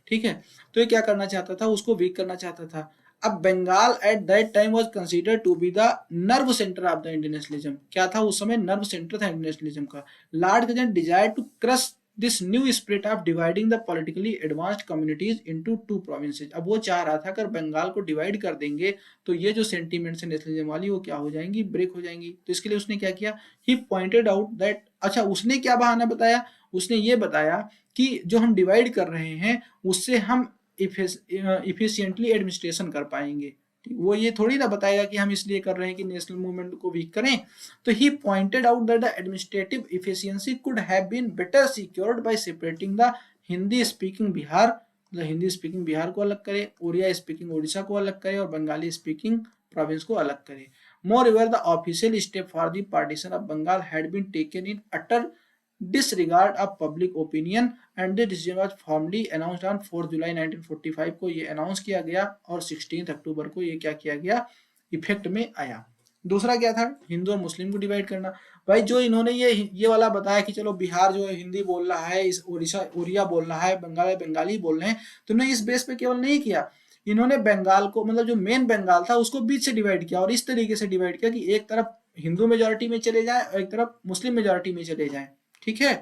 ठीक है, तो ये क्या करना चाहता था? उसको वीक करना चाहता था। अब Bengal at that time was considered to be the nerve centre of the Indian nationalism. क्या था उस समय? नर्व सेंटर था इंडियन नेशनलिज्म का। Lord Curzon desire to crush this new spirit of dividing the politically advanced communities into two provinces. अब वो चाह रहा था अगर बंगाल को डिवाइड कर देंगे तो ये जो सेंटीमेंट्स है नेशनलिज्म वाली वो क्या हो जाएंगी? ब्रेक हो जाएंगी। तो इसके लिए उसने क्या किया? ही पॉइंटेड आउट दैट, अच्छा उसने क्या बहाना बताया? उसने ये बताया कि जो हम डिवाइड कर रहे हैं उससे हम इफिशिएंटली एडमिनिस्ट्रेशन कर पाएंगे। वो ये थोड़ी ना बताएगा कि हम इसलिए कर रहे हैं कि नेशनल मूवमेंट को वीक करें। तो he pointed out that the administrative efficiency could have been better secured by separating the Hindi speaking Bihar, मतलब हिंदी स्पीकिंग बिहार को अलग करे, उड़िया स्पीकिंग उड़ीसा को अलग करे और बंगाली स्पीकिंग प्रोविंस को अलग करे। मोreover the official step for the partition of Bengal had been taken in utter disregard of public opinion and the decision was formally announced on 4 जुलाई 1945 को ये अनाउंस किया गया और 16 अक्टूबर को ये क्या किया गया, इफेक्ट में आया। दूसरा क्या था, हिंदू और मुस्लिम को डिवाइड करना। भाई जो इन्होंने ये वाला बताया कि चलो बिहार जो है हिंदी बोल रहा है, इस उड़ीसा उड़िया बोल रहा है, बंगाल बंगाली बोल रहे हैं, तो इन्होंने इस बेस पे केवल नहीं किया, इन्होंने बंगाल को मतलब जो मेन बंगाल था उसको बीच से डिवाइड किया और इस तरीके से डिवाइड किया कि एक तरफ हिंदू मेजोरिटी में चले जाए और एक तरफ मुस्लिम मेजोरिटी में चले जाए। ठीक है।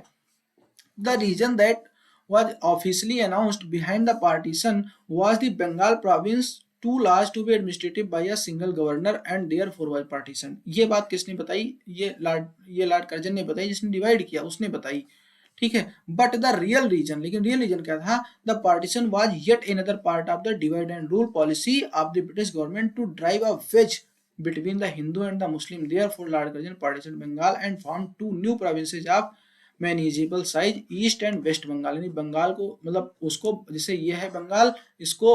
The reason that was officially announced behind the partition was the Bengal province too large to be administrated by a single governor and therefore was partitioned। ये बात किसने बताई, ये लॉर्ड कर्जन ने बताई, जिसने डिवाइड किया उसने बताई। ठीक है। बट द रियल रीजन, लेकिन रियल रीजन क्या था, the partition was yet another part of the divide and rule policy of the British government to drive a wedge between the Hindu and the Muslim। Therefore, Lord Curzon partitioned Bengal and formed two new provinces of manageable size, East and West Bengal. यानी बंगाल को मतलब उसको, जैसे ये है बंगाल, इसको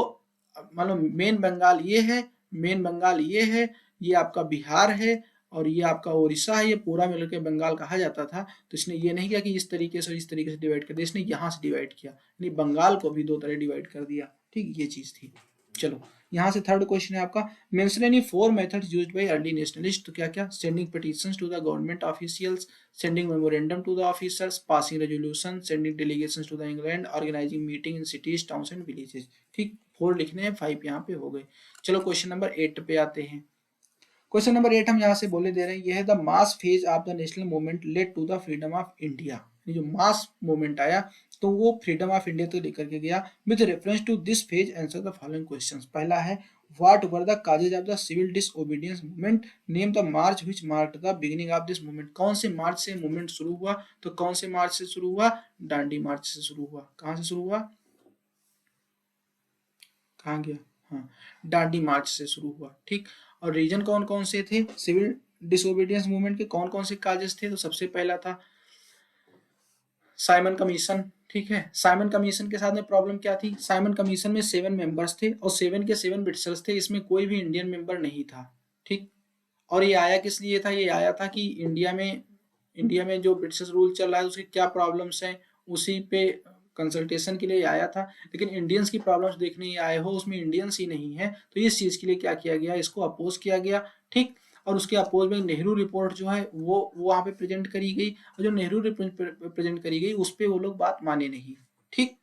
मतलब main Bengal ये है, मेन बंगाल ये है, ये आपका बिहार है और ये आपका उड़ीसा है, ये पूरा मिलकर बंगाल कहा जाता था। तो इसने ये नहीं किया कि इस तरीके से डिवाइड कर दिया, इसने यहाँ से डिवाइड किया, यानी बंगाल को भी दो तरह डिवाइड कर दिया। ठीक, ये चीज थी। चलो यहाँ से थर्ड क्वेश्चन है आपका, mention any 4 methods used by early nationalist. तो क्या क्या, sending petitions to the government officials, sending memorandum to the officers, passing resolution, sending delegations to the England, organising meeting in cities towns and villages. ठीक, 4 लिखने हैं, 5 यहाँ पे हो गए। चलो क्वेश्चन नंबर 8 पे आते हैं। क्वेश्चन नंबर 8 हम यहाँ से बोले दे रहे हैं, ये है the mass phase of the national movement led to the freedom of India. जो मास मूवमेंट आया तो वो फ्रीडम ऑफ इंडिया तक लेकर के गया। With reference to this phase answer the following questions. पहला है, what were the causes of the civil disobedience movement, name the march which marked the beginning of this movement. कौन से मार्च से movement शुरू हुआ, तो कौन से मार्च से शुरू हुआ, डांडी मार्च से शुरू हुआ। कहां से शुरू हुआ, कहां गया, हाँ डांडी मार्च से शुरू हुआ। ठीक, और रीजन कौन कौन से थे, सिविल डिसओबीडियंस मूवमेंट के कौन कौन से काजेस थे, तो सबसे पहला था साइमन कमीशन। ठीक है, साइमन कमीशन के साथ में प्रॉब्लम क्या थी, साइमन कमीशन में 7 मेंबर्स थे और 7 के 7 ब्रिटिशर्स थे, इसमें कोई भी इंडियन मेंबर नहीं था। ठीक, और ये आया किस लिए था, ये आया था कि इंडिया में जो ब्रिटिश रूल चल रहा है उसके क्या प्रॉब्लम्स हैं, उसी पे कंसल्टेशन के लिए आया था। लेकिन इंडियंस की प्रॉब्लम्स देखने आए हो, उसमें इंडियंस ही नहीं है, तो इस चीज के लिए क्या किया गया, इसको अपोज किया गया। ठीक, और उसके अपोज में नेहरू रिपोर्ट जो है वो वहां पे प्रेजेंट करी गई, और जो नेहरू रिपोर्ट प्रेजेंट करी गई उस पर वो लोग बात माने नहीं। ठीक,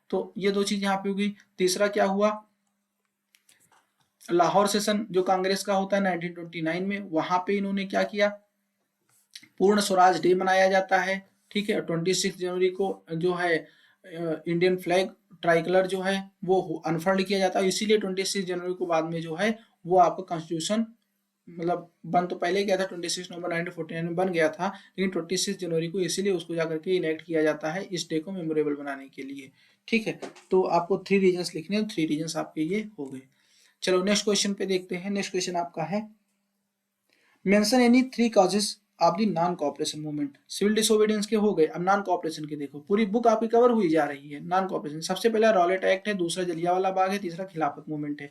तो ये दो चीज यहाँ पे होगी। तीसरा क्या हुआ, लाहौर सेशन जो कांग्रेस का होता है 1929 में, वहां पे इन्होंने क्या किया, पूर्ण स्वराज डे मनाया जाता है। ठीक है, 26 जनवरी को जो है इंडियन फ्लैग ट्राई कलर जो है वो अनफर्ड किया जाता है, इसीलिए 26 जनवरी को बाद में जो है वो आपका कॉन्स्टिट्यूशन मतलब बन तो पहले गया था, 26 नवंबर 1949 में बन गया था, लेकिन 26 जनवरी को इसीलिए उसको जाकर के इनेक्ट किया जाता है इस डे को मेमोरेबल बनाने के लिए। ठीक है, तो आपको 3 रीजंस लिखने हैं, 3 रीजंस आपके ये हो गए। चलो नेक्स्ट क्वेश्चन पे देखते हैं। नेक्स्ट क्वेश्चन आपका है, mention any 3 causes of the non cooperation movement. Civil disobedience के हो गए, अब नॉन कोऑपरेशन के देखो, पूरी बुक आपकी कवर हुई जा रही है। नॉन कोऑपरेशन सबसे पहला रॉलेट एक्ट है, दूसरा जलियांवाला बाग है, तीसरा खिलाफत मूवमेंट है।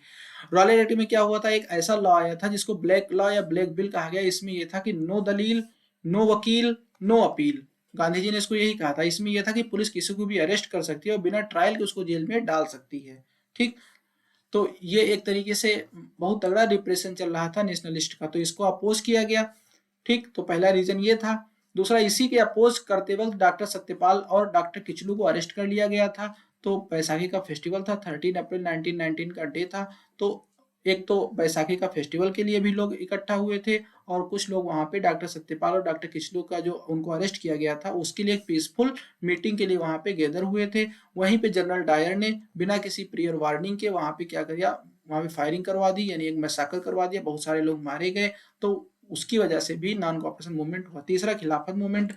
रॉलेट एक्ट में क्या हुआ था, एक ऐसा लॉ आया था जिसको ब्लैक लॉ या ब्लैक बिल कहा गया। इसमें यह था कि नो दलील, नो वकील, नो अपील। गांधी जी ने इसको यही कहा था। इसमें यह था कि पुलिस किसी को भी अरेस्ट कर सकती है और बिना ट्रायल के उसको जेल में डाल सकती है। ठीक, तो ये एक तरीके से बहुत तगड़ा डिप्रेशन चल रहा था नेशनलिस्ट का, तो इसको अपोज किया गया। ठीक, तो पहला रीजन ये था। दूसरा, इसी के अपोज करते वक्त डॉक्टर सत्यपाल और डॉक्टर किचलू को अरेस्ट कर लिया गया था। तो बैसाखी का फेस्टिवल था, 13 अप्रैल 1919 का डे था। तो एक तो बैसाखी का फेस्टिवल के लिए भी लोग इकट्ठा हुए थे और कुछ लोग वहां पे डॉक्टर सत्यपाल और डॉक्टर किचलू का जो उनको अरेस्ट किया गया था उसके लिए एक पीसफुल मीटिंग के लिए वहां पे गैदर हुए थे। वहीं पे जनरल डायर ने बिना किसी प्रियर वार्निंग के वहां पे क्या किया, वहां पे फायरिंग करवा दी, यानी एक मैसाकर करवा दिया, बहुत सारे लोग मारे गए। तो उसकी वजह से भी नॉन कोऑपरेशन मूवमेंट हुआ। तीसरा खिलाफत मूवमेंट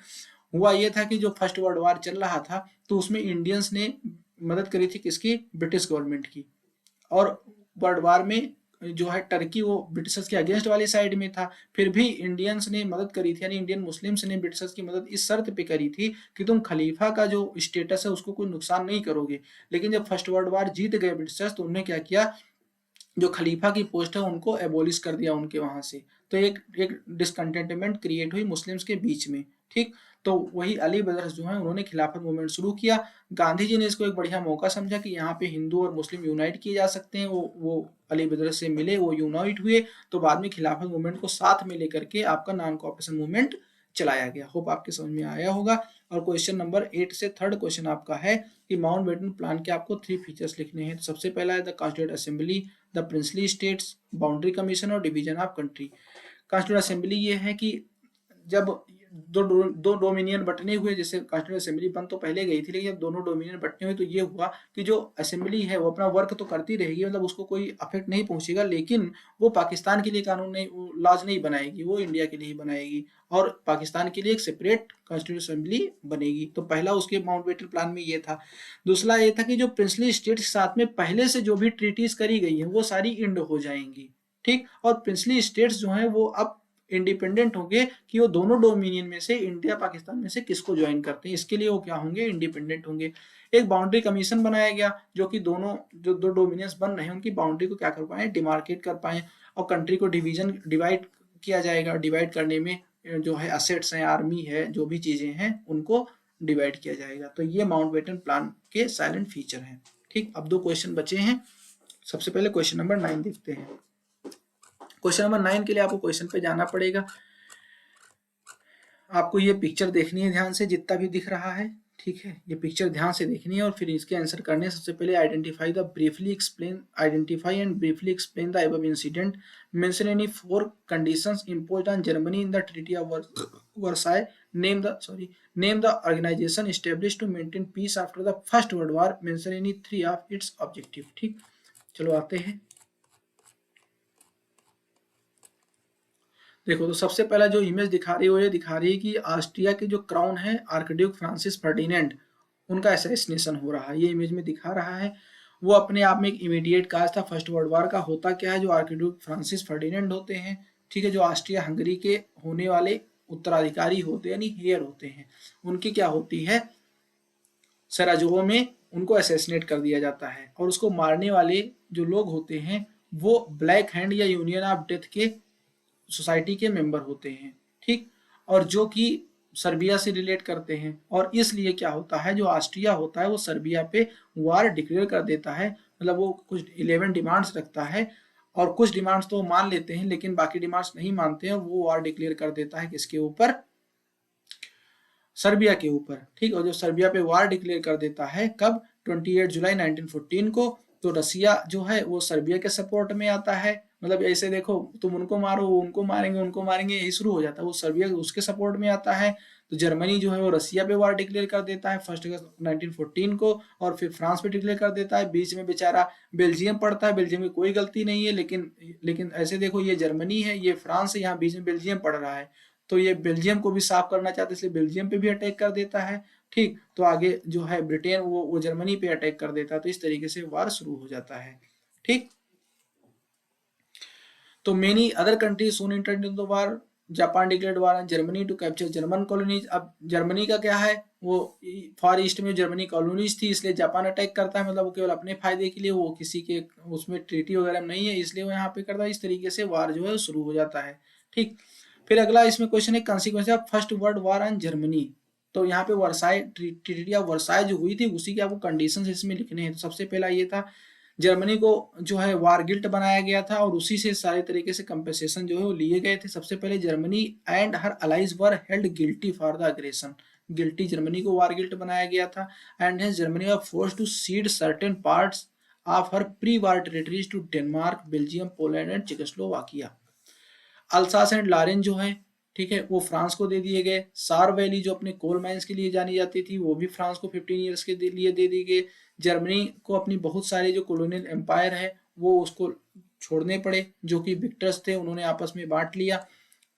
हुआ ये था कि जो फर्स्ट वर्ल्ड वार चल रहा था तो उसमें इंडियंस ने मदद करी थी किसकी, ब्रिटिश गवर्नमेंट की। और वर्ल्ड वार में जो है टर्की वो ब्रिटिशर्स के अगेंस्ट वाली साइड में था, फिर भी इंडियंस ने मदद करी थी, यानी इंडियन मुस्लिम्स ने ब्रिटिशर्स की मदद इस शर्त पे करी थी कि तुम खलीफा का जो स्टेटस है उसको कोई नुकसान नहीं करोगे। लेकिन जब फर्स्ट वर्ल्ड वार जीत गए ब्रिटिशर्स तो उन्होंने क्या किया, जो खलीफा की पोस्ट है उनको एबोलिश कर दिया उनके वहां से। तो एक डिसकंटेंटमेंट क्रिएट हुई मुस्लिम्स के बीच में। ठीक, तो वही अली ब्रदर्स जो है उन्होंने खिलाफत मूवमेंट शुरू किया। गांधी जी ने इसको एक बढ़िया मौका समझा कि यहाँ पे हिंदू और मुस्लिम यूनाइट किए जा सकते हैं। वो अली ब्रदर्स से मिले, वो यूनाइट हुए, तो बाद में खिलाफत मूवमेंट को साथ में लेकर के आपका नॉन कॉपरेशन मूवमेंट चलाया गया। होप आपके समझ में आया होगा। और क्वेश्चन नंबर 8 से थर्ड क्वेश्चन आपका है कि माउंटबेटन प्लान के आपको 3 फीचर्स लिखने हैं। तो सबसे पहला है the constituent assembly, the princely states, boundary commission और division of country. Constituent assembly ये है कि जब दो डोमिनियन बटने हुए, जैसे कॉन्स्टिट्यूएंट असेंबली बन तो पहले गई थी, लेकिन जब दोनों डोमिनियन बटने हुए तो ये हुआ कि जो असेंबली है वो अपना वर्क तो करती रहेगी, मतलब उसको कोई अफेक्ट नहीं पहुंचेगा, लेकिन वो पाकिस्तान के लिए कानून नहीं, लॉज नहीं बनाएगी, वो इंडिया के लिए ही बनाएगी और पाकिस्तान के लिए एक सेपरेट कॉन्स्टिट्यूएंट असेंबली बनेगी। तो पहला उसके माउंटबेटन प्लान में ये था। दूसरा ये था कि जो प्रिंसली स्टेट्स के साथ में पहले से जो भी ट्रीटीज करी गई है वो सारी इंड हो जाएंगी। ठीक, और प्रिंसली स्टेट्स जो है वो अब इंडिपेंडेंट होंगे कि वो दोनों डोमिनियन में से, इंडिया पाकिस्तान में से किसको ज्वाइन करते हैं, इसके लिए वो क्या होंगे, इंडिपेंडेंट होंगे। एक बाउंड्री कमीशन बनाया गया जो कि दोनों जो दो डोमिनियंस बन रहे हैं उनकी बाउंड्री को क्या कर पाए, डिमार्केट कर पाए, और कंट्री को डिवाइड किया जाएगा। डिवाइड करने में जो है असेट्स हैं, आर्मी है, जो भी चीजें हैं उनको डिवाइड किया जाएगा। तो ये माउंटबेटन प्लान के साइलेंट फीचर हैं। ठीक, अब 2 क्वेश्चन बचे हैं। सबसे पहले क्वेश्चन नंबर 9 देखते हैं। क्वेश्चन नंबर 9 के लिए आपको क्वेश्चन पे जाना पड़ेगा। आपको ये पिक्चर देखनी है ध्यान से, जितना भी दिख रहा है। ठीक है, ये पिक्चर ध्यान से देखनी है और फिर इसके आंसर करने। सबसे पहले identify and briefly explain the above incident, mention any 4 conditions imposed on Germany in the Treaty of Versailles, name the organisation established to maintain peace after the First World War, mention any 3 of its objective. ठीक, चलो आते हैं। देखो, तो सबसे पहला जो image दिखा रही है वो ये दिखा रही है कि ऑस्ट्रिया के जो क्राउन है आर्कड्यूक फ्रांसिस फर्डिनेंड, उनका असैसिनेशन हो रहा है। ये इमेज में दिखा रहा है। वो अपने आप में एक इमीडिएट काज था फर्स्ट वर्ल्ड वॉर का। होता क्या है, जो आर्कड्यूक फ्रांसिस फर्डिनेंड होते हैं, ठीक है, जो ऑस्ट्रिया हंगरी के होने वाले उत्तराधिकारी होते हैं, यानी हेयर होते हैं, उनकी क्या होती है, सराजेवो में उनको असैसिनेट कर दिया जाता है। और उसको मारने वाले जो लोग होते हैं वो ब्लैक हैंड या यूनियन ऑफ डेथ के सोसाइटी के मेंबर होते हैं। ठीक, और जो कि सर्बिया से रिलेट करते हैं। और इसलिए क्या होता है, जो ऑस्ट्रिया होता है वो सर्बिया पे वार डिक्लेयर कर देता है। मतलब वो कुछ 11 डिमांड्स रखता है और कुछ डिमांड्स तो वो मान लेते हैं लेकिन बाकी डिमांड्स नहीं मानते हैं। वो वार डिक्लेयर कर देता है किसके ऊपर, सर्बिया के ऊपर। ठीक, और जो सर्बिया पे वार डिक्लेयर कर देता है कब, 28 जुलाई 1914 को। तो रसिया जो है वो सर्बिया के सपोर्ट में आता है। मतलब ऐसे देखो, तुम उनको मारो वो उनको मारेंगे, उनको मारेंगे, यही शुरू हो जाता है। वो सर्बिया उसके सपोर्ट में आता है। तो जर्मनी जो है वो रसिया पे वार डिक्लेयर कर देता है 1 अगस्त 1914 को, और फिर फ्रांस पे डिक्लेयर कर देता है। बीच में बेचारा बेल्जियम पड़ता है, बेल्जियम की कोई गलती नहीं है, लेकिन ऐसे देखो, ये जर्मनी है, ये फ्रांस है, यहाँ बीच में बेल्जियम पड़ रहा है। तो ये बेल्जियम को भी साफ करना चाहते हैं, इसलिए बेल्जियम पे भी अटैक कर देता है। ठीक, तो आगे जो है ब्रिटेन वो जर्मनी पे अटैक कर देता है। तो इस तरीके से वार शुरू हो जाता है। ठीक, तो many other countries soon entered into the war. Japan declared war on Germany to capture German colonies. अब जर्मनी का क्या है, वो फार ईस्ट में जर्मनी कॉलोनीज थी, इसलिए जापान अटैक करता है। मतलब वो केवल अपने फायदे के लिए, वो किसी के उसमें ट्रीटी वगैरह नहीं है, इसलिए वो यहाँ पे करता है। इस तरीके से वार जो है शुरू हो जाता है। ठीक, फिर अगला इसमें क्वेश्चन है consequence of first World war on Germany. तो यहाँ पे वर्साई ट्रीटी ऑफ वर्साई जो हुई थी उसी के आपको कंडीशंस इसमें लिखने हैं। तो सबसे पहला ये था, जर्मनी को जो है वार गिल्ट बनाया गया था और उसी से सारे तरीके से कंपेंसेशन जो है वो लिए गए थे। सबसे पहले Germany and her allies were held guilty for the aggression. Guilty Germany को वार गिल्ट बनाया गया था। And hence Germany were forced to cede certain parts of her pre war territories to Denmark, Belgium, Poland and Czechoslovakia. Alsace and Lorraine जो है, ठीक है, वो France को दे दिए गए। सार वैली जो अपने कोल माइंस के लिए जानी जाती थी वो भी फ्रांस को 15 ईयर्स के लिए दे दी गई। जर्मनी को अपनी बहुत सारे जो कॉलोनियल एम्पायर है वो उसको छोड़ने पड़े, जो कि विक्टर्स थे, उन्होंने आपस में बांट लिया।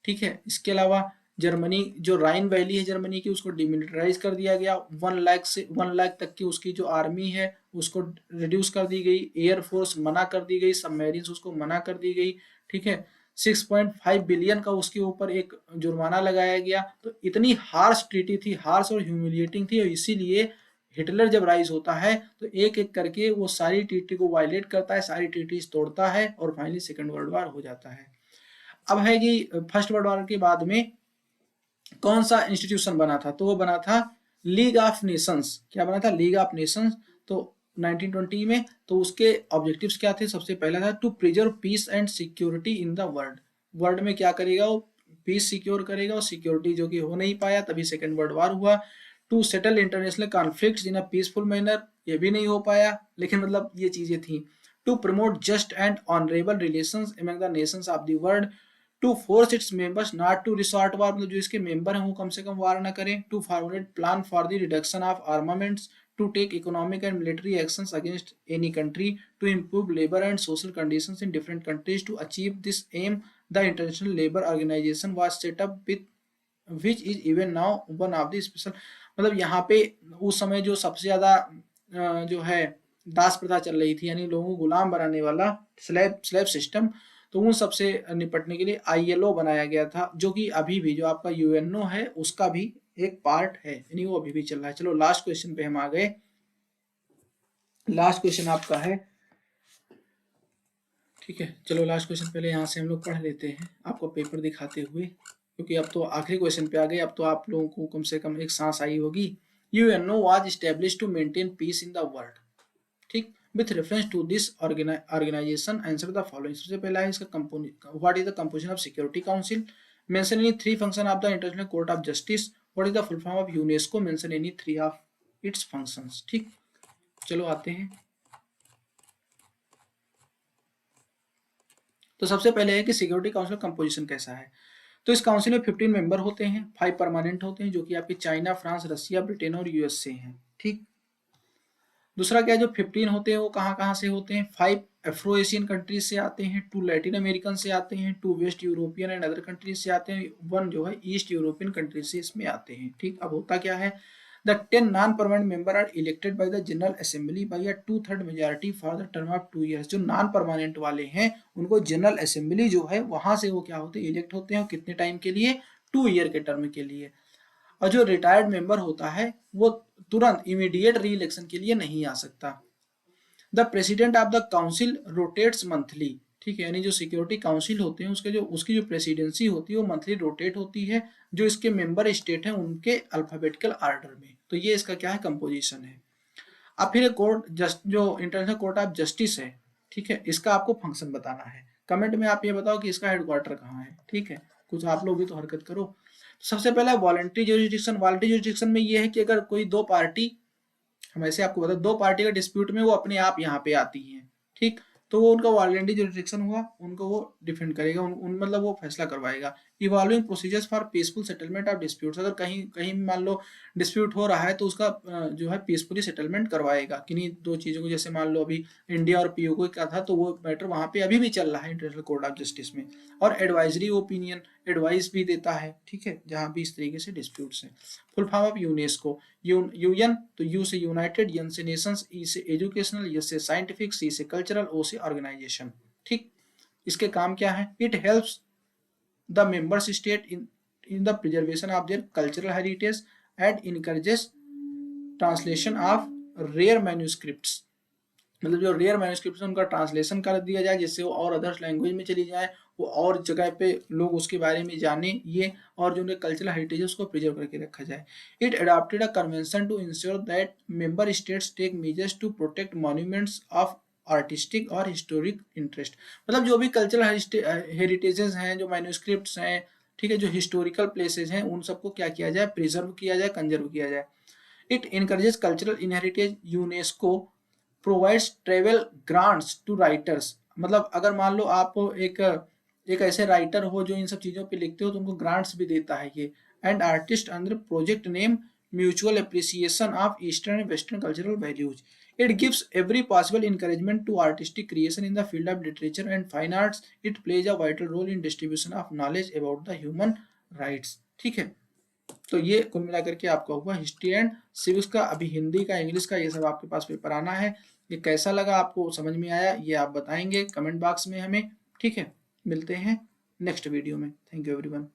ठीक है, इसके अलावा जर्मनी जो राइन वैली है जर्मनी की उसको डिमिलिटराइज कर दिया गया। 1 लाख तक की उसकी जो आर्मी है उसको रिड्यूस कर दी गई। एयरफोर्स मना कर दी गई, सबमरीन्स उसको मना कर दी गई। ठीक है, 6.5 बिलियन का उसके ऊपर एक जुर्माना लगाया गया। तो इतनी हार्श ट्रीटी थी, हार्श और ह्यूमिलिएटिंग थी, और इसीलिए हिटलर जब राइज होता है तो एक एक करके वो सारी ट्रीटी को वायलेट करता है, सारी ट्रीटीज तोड़ता है, और फाइनली सेकेंड वर्ल्ड वॉर हो जाता है। अब है कि फर्स्ट वर्ल्ड वॉर के बाद में कौन सा इंस्टीट्यूशन बना था, तो वो बना था लीग ऑफ नेशंस। क्या बना था? League of Nations. तो 1920 में। तो उसके ऑब्जेक्टिव्स क्या थे? सबसे पहला था to preserve peace and security in the world. World में क्या करेगा वो? पीस सिक्योर करेगा, और सिक्योरिटी जो कि हो नहीं पाया, तभी सेकेंड वर्ल्ड वॉर हुआ। To settle international conflicts in a peaceful manner, ये भी नहीं हो पाया, लेकिन मतलब ये चीजें थी। To promote just and honourable relations among the nations of the world. To force its members not to resort war, मतलब जो इसके मेंबर हैं वो कम से कम वार ना करें। To forward plan for the reduction of armaments. To take economic and military actions against any country. To improve labour and social conditions in different countries. To achieve this aim the International Labour Organisation was set up with which is even now one of the special. मतलब यहाँ पे उस समय जो सबसे ज्यादा जो है दास प्रथा चल रही थी, यानी लोगों को गुलाम बनाने वाला स्लेव सिस्टम, तो उन सबसे निपटने के लिए आईएलओ बनाया गया था, जो कि अभी भी जो आपका यूएनओ है उसका भी एक पार्ट है, यानी वो अभी भी चल रहा है। चलो लास्ट क्वेश्चन पे हम आ गए। लास्ट क्वेश्चन आपका है, ठीक है, चलो लास्ट क्वेश्चन पहले यहाँ से हम लोग पढ़ लेते हैं आपको पेपर दिखाते हुए, क्योंकि अब तो आखिरी क्वेश्चन पे आ गए। अब तो आप लोगों को कम से कम एक सांस आई होगी। UNO was established to maintain peace in the world. ठीक, with reference to this organisation answer the following. सबसे पहला है इसका composition, what is the composition of security council. Mention any 3 function of the international court of justice. What is the full form of UNESCO. Mention any 3 of its functions. ठीक, चलो आते हैं। तो सबसे पहले है कि सिक्योरिटी काउंसिल कंपोजिशन कैसा है। तो इस काउंसिल में 15 मेंबर होते हैं, 5 परमानेंट होते हैं, जो कि आपके चाइना, फ्रांस, रशिया, ब्रिटेन और यूएस से हैं। ठीक, दूसरा क्या है, जो 15 होते हैं वो कहाँ कहाँ से होते हैं? 5 अफ्रो एशियन कंट्रीज से आते हैं, 2 लैटिन अमेरिकन से आते हैं, 2 waste European and other countries से आते हैं, 1 जो है ईस्ट यूरोपियन कंट्रीज से इसमें आते हैं। ठीक, अब होता क्या है, the 10 non permanent member are elected by the General Assembly by a 2/3 majority for the term of 2 years. जो नॉन परमानेंट वाले हैं उनको जनरल असेंबली जो है वहां से वो क्या होते हैं, इलेक्ट होते हैं, और कितने टाइम के लिए? 2 ईयर के टर्म के लिए। और जो रिटायर्ड मेंबर होता है वो तुरंत इमीडिएट री इलेक्शन के लिए नहीं आ सकता। The president of the council rotates monthly. ठीक है, यानी जो सिक्योरिटी काउंसिल होते हैं उसकी जो प्रेसिडेंसी होती है वो मंथली रोटेट होती है, जो इसके मेंबर स्टेट हैं उनके अल्फाबेटिकल ऑर्डर में। तो ये इसका क्या है, कंपोजिशन है। अब फिर कोर्ट जो इंटरनेशनल कोर्ट ऑफ जस्टिस है, ठीक है, इसका आपको फंक्शन बताना है। कमेंट में आप ये बताओ कि इसका हेडक्वार्टर कहाँ है। ठीक है, कुछ आप लोग भी तो हरकत करो। सबसे पहला वॉलंटरी ज्यूरिसडिक्शन। वॉलंटरी ज्यूरिसडिक्शन में ये है कि अगर कोई दो पार्टी, हम ऐसे आपको बता, 2 पार्टी का डिस्प्यूट में वो अपने आप यहाँ पे आती हैं। ठीक, तो वो उनका वॉलंटरी जुरिडिक्शन हुआ, उनको वो डिफेंड करेगा, मतलब वो फैसला करवाएगा। Evolving procedures for peaceful settlement of disputes. अगर कहीं कहीं मान लो डिस्प्यूट हो रहा है तो उसका जो है पीसफुली सेटलमेंट करवाएगा। किन्हीं 2 चीजों को, जैसे मान लो अभी इंडिया और पीओके का था, तो वो मैटर वहां पे अभी भी चल रहा है इंटरनेशनल कोर्ट ऑफ जस्टिस में। और एडवाइजरी ओपिनियन, एडवाइस भी देता है। ठीक है, जहां भी इस तरीके से डिस्प्यूट्स हैं। Full form of UNESCO. UN, तो यू से यूनाइटेड, एन से नेशंस, ई से एजुकेशनल, एस से साइंटिफिक, सी से कल्चरल, ओ से ऑर्गेनाइजेशन। ठीक, इसके काम क्या है? It helps the members state in the preservation of their cultural heritage and encourages translation of rare manuscripts. मतलब जो रेयर मैन्यूस्क्रिप्ट है उनका ट्रांसलेशन कर दिया जाए, जिससे वो और अदर्स लैंग्वेज में चली जाए, वो और जगह पे लोग उसके बारे में जाने ये, और जो उनके कल्चरल हेरिटेज है उसको प्रिजर्व करके रखा जाए। It adopted a convention to ensure that member states take measures to protect monuments of artistic or historic interest. मतलब जो भी कल्चरल हेरिटेजेस हैं, जो मैन्यूस्क्रिप्ट्स हैं, ठीक है, जो हिस्टोरिकल प्लेसेस हैं, उन सबको क्या किया जाए, प्रिजर्व किया जाए, कंजर्व किया जाए। It encourages cultural inheritage. UNESCO provides travel grants to writers. मतलब अगर मान लो आप एक ऐसे राइटर हो जो इन सब चीज़ों पे लिखते हो, तो उनको ग्रांट्स भी देता है ये। And artist under project name mutual appreciation of eastern and western cultural values. It gives every possible encouragement to artistic creation in the field of literature and fine arts. It plays a vital role in distribution of knowledge about the human rights. ठीक है, तो ये कुल मिलाकर के आपका हुआ history and civics का। अभी हिंदी का, इंग्लिश का, ये सब आपके पास पेपर आना है। ये कैसा लगा आपको, समझ में आया, ये आप बताएंगे कमेंट बॉक्स में हमें। ठीक है, मिलते हैं नेक्स्ट वीडियो में। Thank you everyone.